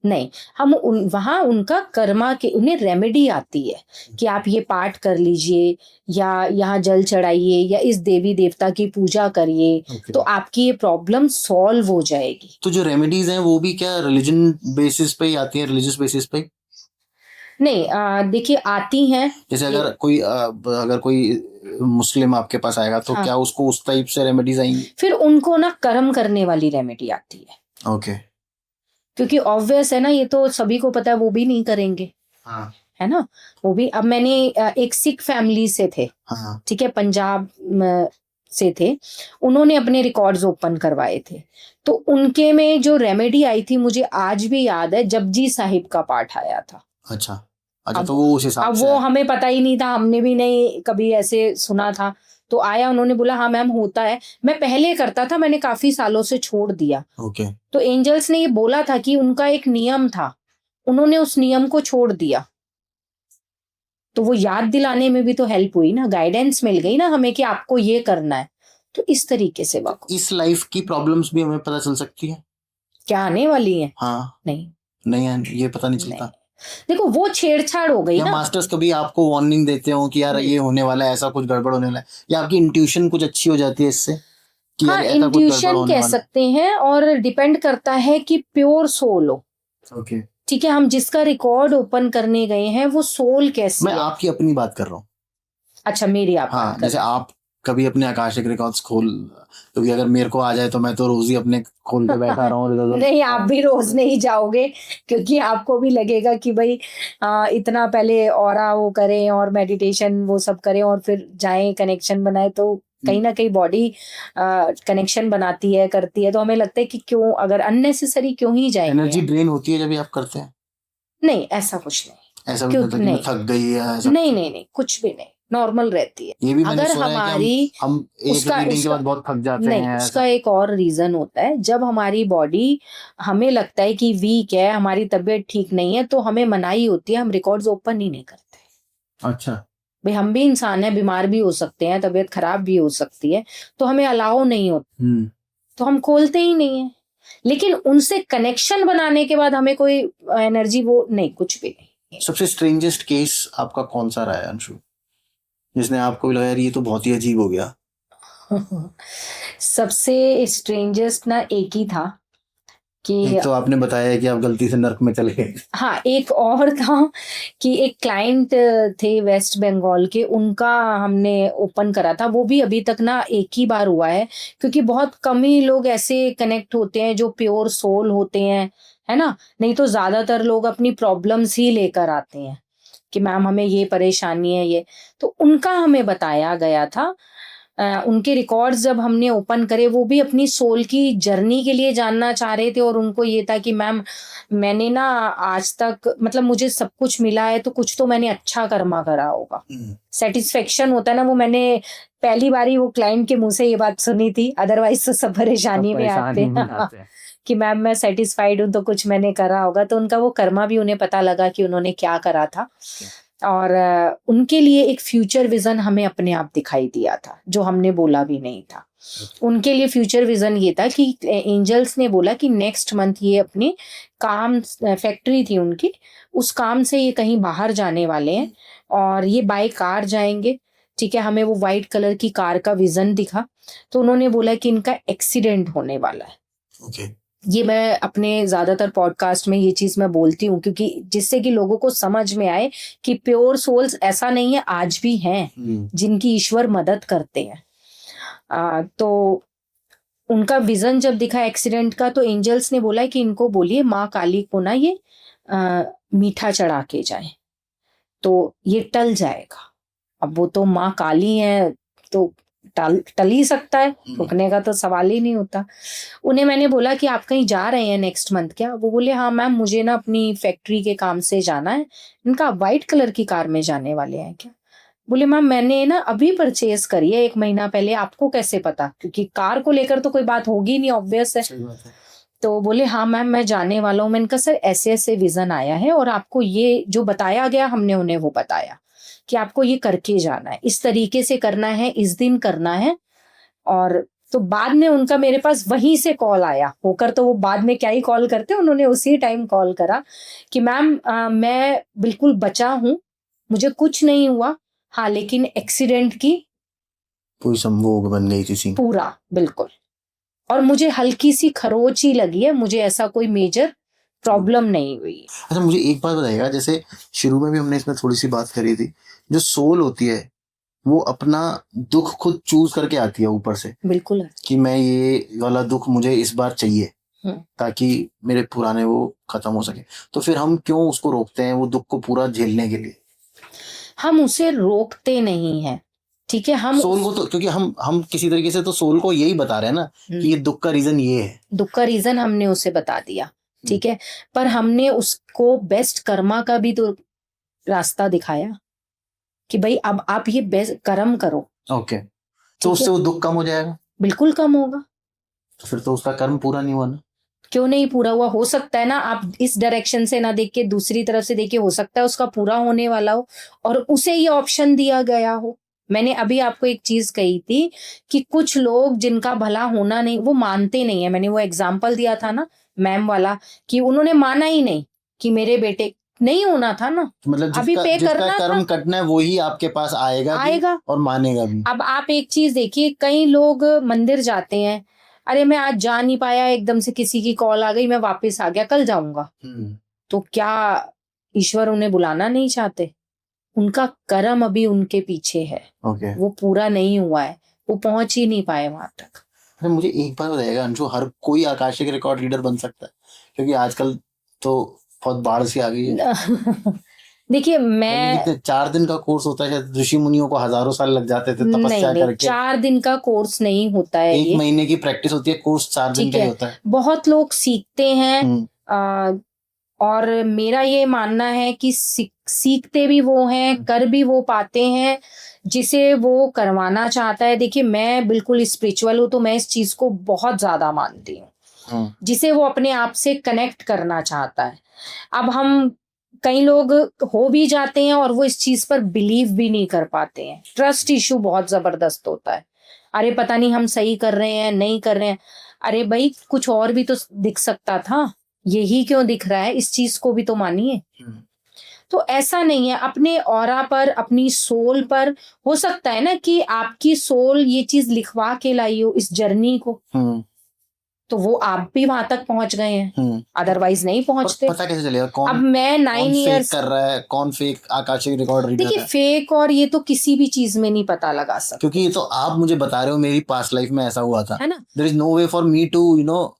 नहीं, हम वहां उनका कर्मा के उन्हें रेमेडी आती है कि आप ये पाठ कर लीजिए, या यहाँ जल चढ़ाइए, या इस देवी देवता की पूजा करिए, Okay. तो आपकी ये प्रॉब्लम सॉल्व हो जाएगी। तो जो रेमेडीज हैं वो भी क्या रिलीजन बेसिस पे ही आती है, रिलीजियस बेसिस पे ही? नहीं, देखिए आती हैं। जैसे अगर कोई मुस्लिम आपके पास आएगा तो हाँ। क्या उसको उस टाइप से रेमेडीज आएंगी? फिर उनको ना कर्म करने वाली रेमेडी आती है, ओके। क्योंकि ऑब्वियस है ना, ये तो सभी को पता है, वो भी नहीं करेंगे, हाँ है ना। वो भी, अब मैंने एक सिख फैमिली से थे, हाँ ठीक है, पंजाब से थे, उन्होंने अपने रिकॉर्ड्स ओपन करवाए थे, तो उनके में जो रेमेडी आई थी मुझे आज भी याद है, जपजी साहिब का पाठ आया था। अच्छा अच्छा, अब- तो वो उस हिसाब अब से वो है। हमें पता ही नहीं था, हमने भी नहीं कभी ऐसे सुना था, तो आया, उन्होंने बोला हाँ मैम होता है। मैं पहले करता था, मैंने काफी सालों से छोड़ दिया। ओके। तो एंजल्स ने ये बोला था कि उनका एक नियम था, उन्होंने उस नियम को छोड़ दिया, तो वो याद दिलाने में भी तो हेल्प हुई ना, गाइडेंस मिल गई ना हमें कि आपको ये करना है। तो इस तरीके से बात इस लाइफ की प्रॉब्लम्स भी हमें पता चल सकती है? क्या आने वाली है। हाँ। नहीं, नहीं है, ये पता नहीं चलता। देखो वो छेड़छाड़ हो गई या ना। मास्टर्स कभी आपको वार्निंग देते हो कि यार ये होने वाला है, ऐसा कुछ गड़बड़ होने वाला है, या आपकी इंट्यूशन कुछ अच्छी हो जाती है इससे कि हाँ, यार ऐसा कुछ गड़बड़ इंट्यूशन होने कह वाला सकते हैं, और डिपेंड करता है कि प्योर सोल हो। है? ओके। ठीक है, हम जिसका रिकॉर्ड ओपन करने गए हैं वो सोल कैसी मैं है। आपकी अपनी बात कर रहा हूँ। अच्छा, मेरी आप हाँ, बात कर जैसे आप कभी अपने आकाशिक रिकॉर्ड्स क्योंकि अगर मेरे को आ जाए तो मैं तो रोज ही अपने खोल के बैठा रहा हूँ। नहीं, आप भी रोज नहीं जाओगे, क्योंकि आपको भी लगेगा कि भाई इतना पहले ऑरा वो करें और मेडिटेशन वो सब करें और फिर जाएं, कनेक्शन बनाए, तो कहीं ना कहीं बॉडी कनेक्शन बनाती है, करती है, तो हमें लगता है कि क्यों, अगर अननेसेसरी क्यों ही जाएंगे। एनर्जी ड्रेन होती है जब ये आप करते हैं? नहीं, ऐसा कुछ नहीं। ऐसा भी नहीं होता कि मैं थक गई है ऐसा? नहीं नहीं नहीं, कुछ भी नहीं, नॉर्मल रहती है। ये भी मैंने अगर सुना है कि हमारी हम एक उसका रीडिंग के उसका बाद बहुत थक जाते नहीं, हैं उसका एक और रीजन होता है, जब हमारी बॉडी हमें लगता है कि वीक है, हमारी तबीयत ठीक नहीं है, तो हमें मनाही होती है, हम रिकॉर्ड्स ओपन ही नहीं करते। अच्छा। भाई हम भी इंसान हैं, बीमार भी हो सकते हैं, तबीयत खराब भी हो सकती है, तो हमें अलाउ नहीं होता, तो हम खोलते ही नहीं है। लेकिन उनसे कनेक्शन बनाने के बाद हमें कोई एनर्जी वो नहीं, कुछ भी नहीं। सबसे स्ट्रेंजेस्ट केस आपका कौन सा रहा है अंशु, जिसने आपको भी लगा यार ये तो बहुत ही अजीब हो गया? सबसे स्ट्रेंजेस्ट ना एक ही था कि एक तो आपने बताया कि आप गलती से नर्क में चले गए। हाँ, एक और था कि एक क्लाइंट थे वेस्ट बंगाल के, उनका हमने ओपन करा था, वो भी अभी तक ना एक ही बार हुआ है, क्योंकि बहुत कम ही लोग ऐसे कनेक्ट होते हैं जो प्योर सोल होते हैं, है ना। नहीं तो ज्यादातर लोग अपनी प्रॉब्लम्स ही लेकर आते हैं कि मैम हमें ये परेशानी है, ये, तो उनका हमें बताया गया था। उनके रिकॉर्ड्स जब हमने ओपन करे, वो भी अपनी सोल की जर्नी के लिए जानना चाह रहे थे, और उनको ये था कि मैम मैंने ना आज तक, मतलब मुझे सब कुछ मिला है, तो कुछ तो मैंने अच्छा कर्मा करा होगा। सेटिस्फेक्शन होता है ना, वो मैंने पहली बारी वो क्लाइंट के मुंह से ये बात सुनी थी, अदरवाइज तो सब परेशानी में आते हैं कि मैम मैं सेटिस्फाइड हूँ, तो कुछ मैंने करा होगा, तो उनका वो कर्मा भी उन्हें पता लगा कि उन्होंने क्या करा था। और उनके लिए एक फ्यूचर विजन हमें अपने आप दिखाई दिया था, जो हमने बोला भी नहीं था। उनके लिए फ्यूचर विजन ये था कि एंजल्स ने बोला कि नेक्स्ट मंथ ये अपनी काम, फैक्ट्री थी उनकी, उस काम से ये कहीं बाहर जाने वाले हैं, और ये बाय कार जाएंगे। ठीक है, हमें वो वाइट कलर की कार का विजन दिखा, तो उन्होंने बोला कि इनका एक्सीडेंट होने वाला है। ओके। ये मैं अपने ज्यादातर पॉडकास्ट में ये चीज मैं बोलती हूँ, क्योंकि जिससे कि लोगों को समझ में आए कि प्योर सोल्स ऐसा नहीं है, आज भी हैं जिनकी ईश्वर मदद करते हैं। तो उनका विजन जब दिखा एक्सीडेंट का, तो एंजल्स ने बोला कि इनको बोलिए माँ काली को ना ये मीठा चढ़ा के जाए, तो ये टल जाएगा। अब वो तो माँ काली है, तो टल ही सकता है, रुकने का तो सवाल ही नहीं होता। उन्हें मैंने बोला कि आप कहीं जा रहे हैं नेक्स्ट मंथ क्या? वो बोले हाँ मैम मुझे ना अपनी फैक्ट्री के काम से जाना है। इनका वाइट कलर की कार में जाने वाले हैं क्या? बोले मैम मैंने ना अभी परचेज करी है 1 महीना पहले, आपको कैसे पता? क्योंकि कार को लेकर तो कोई बात होगी नहीं, ऑब्वियस है। सही बात है। तो बोले हाँ मैम मैं जाने वाला हूँ। मैंने कहा सर ऐसे ऐसे विजन आया है और आपको ये जो बताया गया हमने उन्हें वो बताया कि आपको ये करके जाना है, इस तरीके से करना है, इस दिन करना है। और तो बाद में उनका मेरे पास वहीं से कॉल आया होकर, तो वो बाद में क्या ही कॉल करते, उन्होंने उसी टाइम कॉल करा कि मैम मैं बिल्कुल बचा हूँ, मुझे कुछ नहीं हुआ, हाँ लेकिन एक्सीडेंट की कोई संभोग बन गई थी सीन। पूरा बिल्कुल, और मुझे हल्की सी खरोच ही लगी है, मुझे ऐसा कोई मेजर प्रॉब्लम नहीं हुई। अच्छा मुझे एक बात बताइएगा, जैसे शुरू में भी हमने इसमें थोड़ी सी बात करी थी, जो सोल होती है वो अपना दुख खुद चूज करके आती है ऊपर से, बिल्कुल कि मैं ये वाला दुख मुझे इस बार चाहिए ताकि मेरे पुराने वो खत्म हो सके। तो फिर हम क्यों उसको रोकते हैं वो दुख को पूरा झेलने के लिए? हम उसे रोकते नहीं हैं, ठीक है, हम सोल को तो, क्योंकि हम किसी तरीके से तो सोल को यही बता रहे हैं ना कि ये दुख का रीजन ये है, दुख का रीजन हमने उसे बता दिया, ठीक है, पर हमने उसको बेस्ट कर्मा का भी तो रास्ता दिखाया कि भाई अब आप ये बेस्ट कर्म करो। ओके, तो उससे वो दुख कम हो जाएगा? बिल्कुल कम होगा। तो फिर तो उसका कर्म पूरा नहीं हुआ ना? क्यों नहीं पूरा हुआ? हो सकता है ना आप इस डायरेक्शन से ना देख के दूसरी तरफ से देखिए, हो सकता है उसका पूरा होने वाला हो और उसे ये ऑप्शन दिया गया हो। मैंने अभी आपको एक चीज कही थी कि कुछ लोग जिनका भला होना नहीं वो मानते नहीं है। मैंने वो एग्जाम्पल दिया था ना मैम वाला, कि उन्होंने माना ही नहीं कि मेरे बेटे नहीं होना था ना, मतलब अभी पे करना था, कर्म कटना है वही आपके पास आएगा भी और मानेगा भी। अब आप एक चीज देखिए, कई लोग मंदिर जाते हैं, अरे मैं आज जा नहीं पाया, एकदम से किसी की कॉल आ गई, मैं वापस आ गया, कल जाऊंगा। तो क्या ईश्वर उन्हें बुलाना नहीं चाहते? उनका कर्म अभी उनके पीछे है, वो पूरा नहीं हुआ है, वो पहुंच ही नहीं पाए वहां तक। अरे मुझे एक बात बताइएगा अंशु, हर कोई आकाशिक रिकॉर्ड रीडर बन सकता है? क्योंकि आजकल तो बहुत बाढ़ सी आ गई है। देखिए मैं 4 दिन का कोर्स होता है, शायद ऋषि मुनियों को हजारों साल लग जाते थे तपस्या करके। 4 दिन का कोर्स नहीं होता है, 1 महीने की प्रैक्टिस होती है, कोर्स 4 दिन का ही होता है। बहुत लोग सीखते हैं और मेरा ये मानना है कि सीखते भी वो हैं, कर भी वो पाते हैं जिसे वो करवाना चाहता है। देखिए मैं बिल्कुल स्पिरिचुअल हूँ, तो मैं इस चीज को बहुत ज्यादा मानती हूँ, जिसे वो अपने आप से कनेक्ट करना चाहता है। अब हम कई लोग हो भी जाते हैं और वो इस चीज पर बिलीव भी नहीं कर पाते हैं, ट्रस्ट इशू बहुत जबरदस्त होता है। अरे पता नहीं हम सही कर रहे हैं नहीं कर रहे हैं, अरे भाई कुछ और भी तो दिख सकता था, यही क्यों दिख रहा है, इस चीज को भी तो मानिए। तो ऐसा नहीं है, अपने ऑरा पर, अपनी सोल पर हो सकता है ना कि आपकी सोल ये चीज लिखवा के लाई हो इस जर्नी को, तो वो आप भी वहां तक पहुंच गए हैं, अदरवाइज नहीं पहुंचते। पता कैसे चलेगा कौन अब मैं 9 ईयर्स कर रहा है, कौन फेक आकाशिक रिकॉर्ड रीडर है? देखिए फेक और ये तो किसी भी चीज में नहीं पता लगा सकते, क्योंकि ये तो आप मुझे बता रहे हो मेरी पास्ट लाइफ में ऐसा हुआ था, है ना। There is no way for me to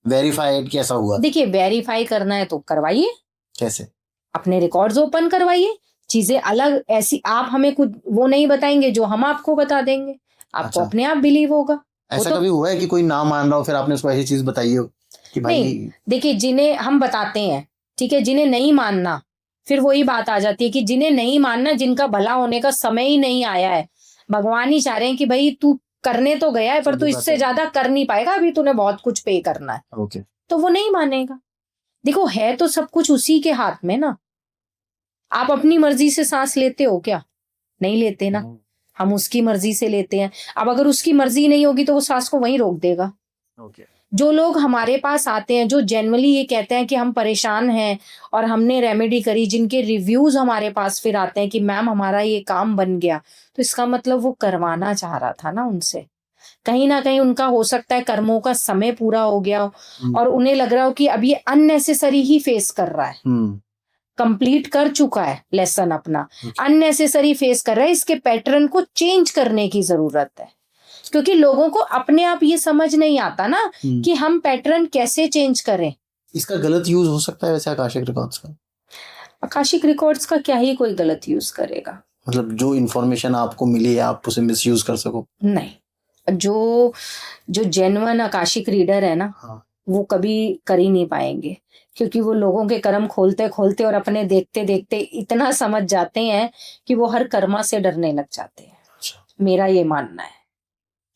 verify it कि ऐसा हुआ। देखिए वेरीफाई करना है तो करवाइए, कैसे? अपने रिकॉर्ड्स ओपन करवाइए, चीजें अलग ऐसी आप हमें कुछ वो नहीं बताएंगे जो हम आपको बता देंगे, आपको अपने आप बिलीव होगा। ऐसा कभी हुआ है कि कोई ना मान रहा हो फिर आपने उसको ऐसी चीज बताई हो कि भाई? नहीं, देखिए जिन्हें हम बताते हैं, ठीक है, जिन्हें नहीं मानना, फिर वही बात आ जाती है कि जिन्हें नहीं मानना, जिनका भला होने का समय ही नहीं आया है, भगवान ही चाह रहे हैं कि भाई तू करने तो गया है पर तू इससे ज्यादा कर नहीं पाएगा, अभी तूने बहुत कुछ पे करना है, तो वो नहीं मानेगा। देखो है तो सब कुछ उसी के हाथ में ना, आप अपनी मर्जी से सांस लेते हो क्या? नहीं लेते ना, हम उसकी मर्जी से लेते हैं। अब अगर उसकी मर्जी नहीं होगी तो वो सांस को वहीं रोक देगा। जो लोग हमारे पास आते हैं, जो जेन्युइनली ये कहते हैं कि हम परेशान हैं और हमने रेमेडी करी, जिनके रिव्यूज हमारे पास फिर आते हैं कि मैम हमारा ये काम बन गया, तो इसका मतलब वो करवाना चाह रहा था ना उनसे। कहीं ना कहीं उनका हो सकता है कर्मों का समय पूरा हो गया हो और उन्हें लग रहा हो कि अब ये अननेसेसरी ही फेस कर रहा है, कंप्लीट कर चुका है लेसन अपना, अननेसेसरी फेस कर रहा है, इसके पैटर्न को चेंज करने की जरूरत है। क्योंकि लोगों को अपने आप ये समझ नहीं आता ना कि हम पैटर्न कैसे चेंज करें। इसका गलत यूज हो सकता है वैसे आकाशिक रिकॉर्ड्स का? आकाशिक रिकॉर्ड्स का क्या ही कोई गलत यूज करेगा, मतलब जो इन्फॉर्मेशन आपको मिली है आप उसे मिसयूज कर सको। नहीं, जो जो जेन्युइन आकाशिक रीडर है ना, हाँ वो कभी कर ही नहीं पाएंगे, क्योंकि वो लोगों के कर्म खोलते खोलते और अपने देखते देखते इतना समझ जाते हैं कि वो हर कर्मा से डरने लग जाते हैं। अच्छा। मेरा ये मानना है।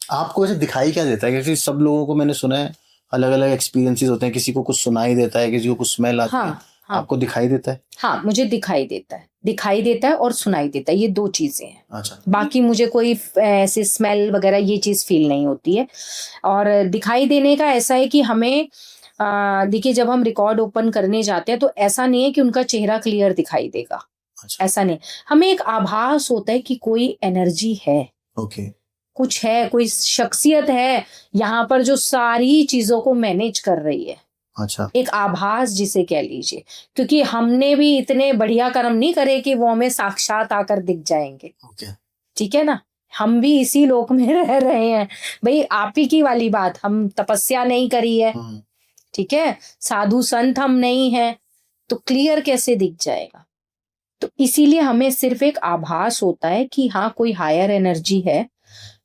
आपको ऐसे दिखाई क्या देता है, क्योंकि सब लोगों को मैंने सुना है अलग अलग एक्सपीरियंसेस होते हैं, किसी को कुछ सुनाई देता है, किसी को कुछ स्मेल आती है, हाँ हाँ आपको दिखाई देता है? हाँ, मुझे दिखाई देता है और सुनाई देता है, ये दो चीजें हैं। अच्छा। बाकी मुझे कोई ऐसे स्मेल वगैरह ये चीज फील नहीं होती है। और दिखाई देने का ऐसा है कि हमें देखिए, जब हम रिकॉर्ड ओपन करने जाते हैं तो ऐसा नहीं है कि उनका चेहरा क्लियर दिखाई देगा, अच्छा। ऐसा नहीं। हमें एक आभास होता है कि कोई एनर्जी है, ओके। कुछ है, कोई शख्सियत है यहाँ पर जो सारी चीजों को मैनेज कर रही है। अच्छा। एक आभास जिसे कह लीजिए, क्योंकि हमने भी इतने बढ़िया कर्म नहीं करे कि वो हमें साक्षात आकर दिख जाएंगे। ओके। ठीक है ना, हम भी इसी लोक में रह रहे हैं भाई, आप ही की वाली बात, हम तपस्या नहीं करी है, ठीक है, साधु संत हम नहीं हैं, तो क्लियर कैसे दिख जाएगा? तो इसीलिए हमें सिर्फ एक आभास होता है कि हाँ, कोई हायर एनर्जी है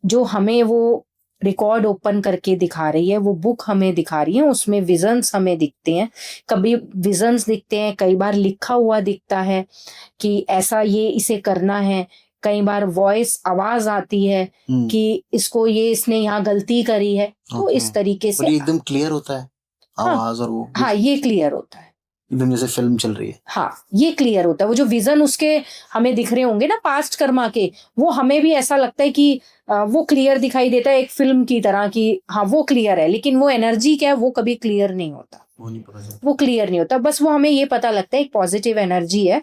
जो हमें वो रिकॉर्ड ओपन करके दिखा रही है, वो बुक हमें दिखा रही है, उसमें विजन्स हमें दिखते हैं। कभी विजन्स दिखते हैं, कई बार लिखा हुआ दिखता है कि ऐसा ये इसे करना है। कई बार वॉइस आवाज आती है कि इसको ये इसने यहाँ गलती करी है, तो इस तरीके से एकदम क्लियर होता है आवाज और वो हाँ, ये क्लियर होता है, एकदम जैसे फिल्म चल रही है। हाँ, ये क्लियर होता है। वो जो विजन उसके हमें दिख रहे होंगे ना पास्ट कर्मा के, वो हमें भी ऐसा लगता है कि वो क्लियर दिखाई देता है, एक फिल्म की तरह कि हाँ वो क्लियर है, लेकिन वो एनर्जी क्या है वो कभी क्लियर नहीं होता, वो क्लियर नहीं होता। बस वो हमें ये पता लगता है एक पॉजिटिव एनर्जी है,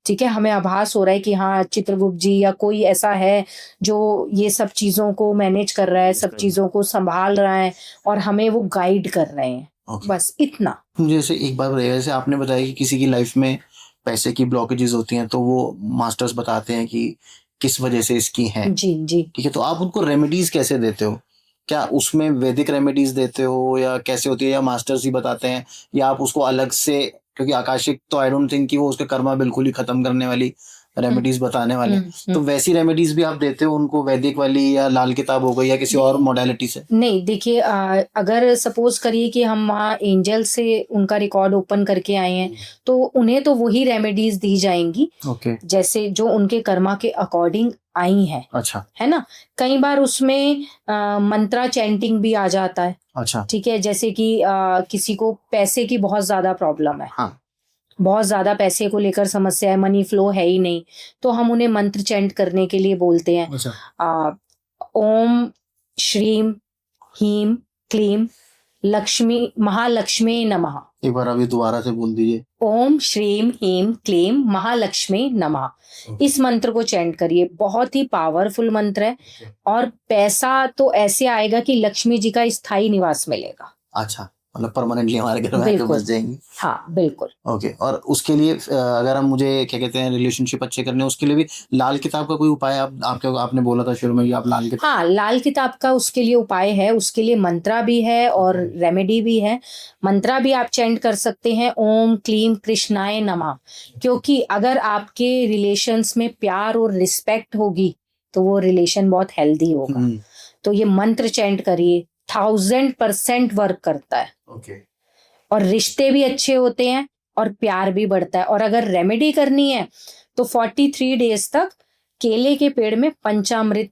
ठीक है, हमें आभास हो रहा है कि हाँ चित्रगुप्त जी या कोई ऐसा है जो ये सब चीजों को मैनेज कर रहा है, सब चीजों को संभाल रहा है और हमें वो गाइड कर रहे हैं। बस इतना। मुझे जैसे एक बात बताइए, जैसे आपने बताया कि किसी की लाइफ में पैसे की ब्लॉकेजेस होती हैं तो वो मास्टर्स बताते हैं कि किस वजह से इसकी हैं। जी जी। ठीक है, तो आप उनको रेमेडीज कैसे देते हो? क्या उसमें वैदिक रेमेडीज देते हो या कैसे होती है, या मास्टर्स ही बताते हैं, या आप उसको अलग से, क्योंकि आकाशिक तो आई डोंट थिंक कि वो उसके कर्मा बिल्कुल ही खत्म करने वाली रेमेडीज बताने वाले हैं। तो वैसी रेमेडीज भी आप देते हो उनको, वैदिक वाली या लाल किताब हो गई या किसी और मोडालिटी से? नहीं, देखिए, अगर सपोज करिए कि हम वहाँ एंजल से उनका रिकॉर्ड ओपन करके आए हैं, तो उन्हें तो वही रेमेडीज दी जाएंगी जैसे जो उनके कर्मा के अकॉर्डिंग आई हैं। अच्छा। है ना, कई बार उसमें मंत्रा चैंटिंग भी आ जाता है। अच्छा। ठीक है, जैसे कि किसी को पैसे की बहुत ज्यादा प्रॉब्लम है, हाँ। बहुत ज्यादा पैसे को लेकर समस्या है, मनी फ्लो है ही नहीं, तो हम उन्हें मंत्र चैंट करने के लिए बोलते हैं। अच्छा। ओम श्रीम हीम क्लीम लक्ष्मी महालक्ष्मी नमः। एक बार अभी दोबारा से बोल दीजिए। ओम श्रीम हीम क्लीम महालक्ष्मी नमः। इस मंत्र को चैंट करिए, बहुत ही पावरफुल मंत्र है और पैसा तो ऐसे आएगा कि लक्ष्मी जी का स्थायी निवास मिलेगा। अच्छा, मतलब परमानेंटली हमारे घर में आके बस जाएंगी। हाँ बिल्कुल। ओके, और उसके लिए अगर हम, मुझे क्या कहते हैं, रिलेशनशिप अच्छे करने, उसके लिए भी लाल किताब का कोई उपाय आपने बोला था शुरू में कि आप लाल किताब? हाँ, लाल किताब का उसके लिए उपाय है, उसके लिए मंत्रा भी है और रेमेडी भी है। मंत्रा भी आप चैंट कर सकते हैं, ओम क्लीम कृष्णाय नमः, क्योंकि अगर आपके रिलेशंस में प्यार और रिस्पेक्ट होगी तो वो रिलेशन बहुत हेल्दी होगा। तो ये मंत्र चैंट करिए, 1000% वर्क करता है। ओके। और रिश्ते भी अच्छे होते हैं और प्यार भी बढ़ता है। और अगर रेमेडी करनी है तो 43 डेज तक केले के पेड़ में पंचामृत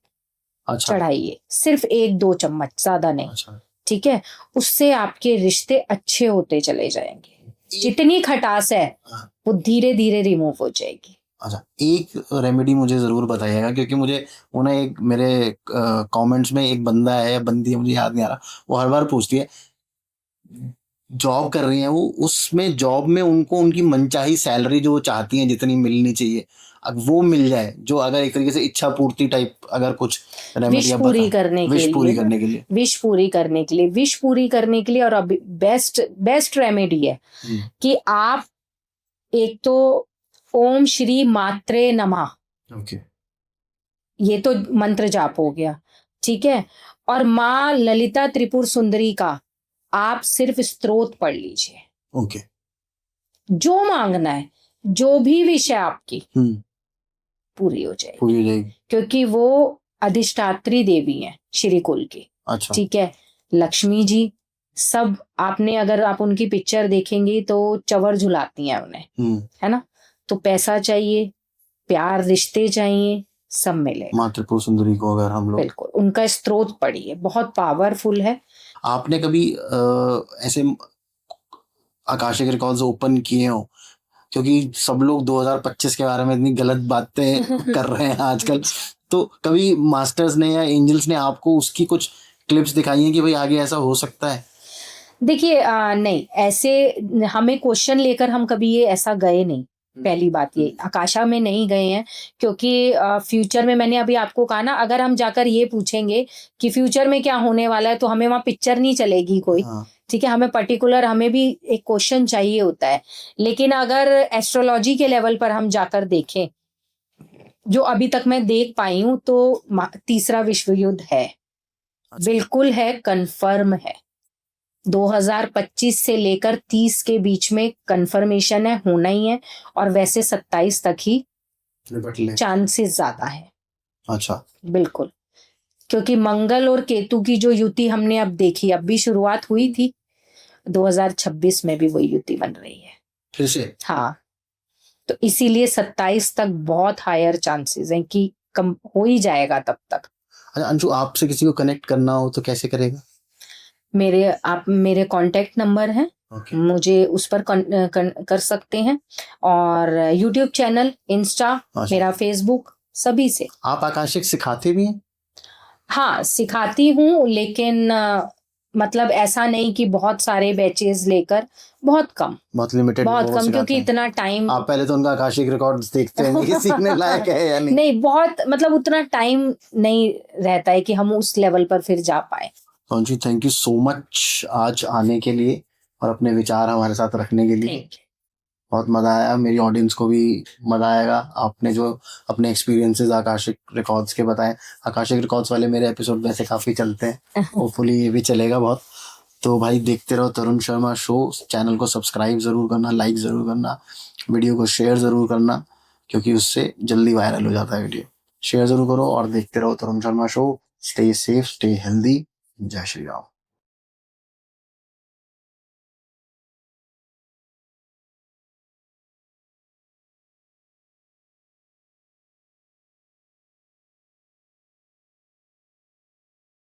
चढ़ाइए, सिर्फ 1-2 चम्मच, ज्यादा नहीं। ठीक है, उससे आपके रिश्ते अच्छे होते चले जाएंगे। जितनी खटास है वो धीरे धीरे रिमूव हो जाएगी। अच्छा, एक रेमेडी मुझे जरूर बताइएगा, क्योंकि मुझे वो ना, एक मेरे कमेंट्स में एक बंदा है या बंदी है, मुझे याद नहीं आ रहा, वो हर बार पूछती है, जॉब कर रही हैं वो, उसमें जॉब में उनको उनकी मनचाही सैलरी जो चाहती हैं जितनी मिलनी चाहिए, अब वो मिल जाए, जो अगर एक तरीके से इच्छा पूर्ति टाइप, अगर कुछ विश पूरी करने के लिए, विश पूरी करने के लिए, विश पूरी करने के लिए, विश पूरी करने के लिए। और अभी बेस्ट रेमेडी है कि आप एक तो ओम श्री मात्रे नमः, ये तो मंत्र जाप हो गया, ठीक है, और माँ ललिता त्रिपुर सुंदरी का आप सिर्फ स्तोत्र पढ़ लीजिए। ओके। जो मांगना है, जो भी विषय आपकी, पूरी हो जाएगी, पूरी हो जाएगी। क्योंकि वो अधिष्ठात्री देवी हैं श्री कुल की। अच्छा। ठीक है, लक्ष्मी जी सब, आपने अगर आप उनकी पिक्चर देखेंगी तो चवर झुलाती हैं उन्हें, है ना। तो पैसा चाहिए, प्यार, रिश्ते चाहिए, सब मिलेगा। माँ त्रिपुर सुंदरी को अगर हम लोग, बिल्कुल, उनका स्त्रोत पढ़िए, बहुत पावरफुल है। आपने कभी ऐसे आकाशिक रिकॉर्ड्स ओपन किए हो? क्योंकि सब लोग 2025 के बारे में इतनी गलत बातें कर रहे हैं आजकल, तो कभी मास्टर्स ने या एंजल्स ने आपको उसकी कुछ क्लिप्स दिखाई हैं कि भाई आगे ऐसा हो सकता है? देखिए, नहीं, ऐसे हमें क्वेश्चन लेकर हम कभी ये ऐसा गए नहीं। पहली बात ये, आकाशा में नहीं गए हैं, क्योंकि फ्यूचर में, मैंने अभी आपको कहा ना, अगर हम जाकर ये पूछेंगे कि फ्यूचर में क्या होने वाला है, तो हमें वहाँ पिक्चर नहीं चलेगी कोई। हाँ। ठीक है, हमें पर्टिकुलर, हमें भी एक क्वेश्चन चाहिए होता है। लेकिन अगर एस्ट्रोलॉजी के लेवल पर हम जाकर देखें, जो अभी तक मैं देख पाई हूँ, तो तीसरा विश्व युद्ध है, बिल्कुल है, कंफर्म है। 2025 से लेकर 30 के बीच में कंफर्मेशन है, होना ही है। और वैसे 27 तक ही चांसेस ज्यादा है। अच्छा। बिल्कुल, क्योंकि मंगल और केतु की जो युति हमने अब देखी, अब भी शुरुआत हुई थी, 2026 में भी वही युति बन रही है फिर से? हाँ, तो इसीलिए 27 तक बहुत हायर चांसेस हैं कि कम हो ही जाएगा तब तक। अच्छा अंशु, आपसे किसी को कनेक्ट करना हो तो कैसे करेगा? आप मेरे कांटेक्ट नंबर हैं, मुझे उस पर कर सकते हैं। और यूट्यूब चैनल, इंस्टा, मेरा फेसबुक, सभी से। आप आकाशिक सिखाते भी हैं? हाँ, सिखाती हूँ, लेकिन मतलब ऐसा नहीं कि बहुत सारे बैचेस लेकर, बहुत कम, बहुत लिमिटेड, बहुत कम, क्योंकि इतना टाइम। आप पहले तो उनका आकाशिक रिकॉर्ड्स देखते हैं कि सीखने लायक है या नहीं? नहीं, बहुत, मतलब उतना टाइम नहीं रहता है कि हम उस लेवल पर फिर जा पाए। Anshu, thank you so much आज आने के लिए और अपने विचार हमारे साथ रखने के लिए। बहुत मज़ा आया, मेरी ऑडियंस को भी मज़ा आएगा। आपने जो अपने एक्सपीरियंसेस आकाशिक रिकॉर्ड्स के बताएं, आकाशिक रिकॉर्ड्स वाले मेरे एपिसोड वैसे काफ़ी चलते हैं, होपफुली ये भी चलेगा बहुत। तो भाई देखते रहो तरुण शर्मा शो, चैनल को सब्सक्राइब ज़रूर करना, लाइक ज़रूर करना, वीडियो को शेयर ज़रूर करना, क्योंकि उससे जल्दी वायरल हो जाता है वीडियो। शेयर ज़रूर करो और देखते रहो Tarun Sharma show. Stay safe, stay healthy. जय श्री राम।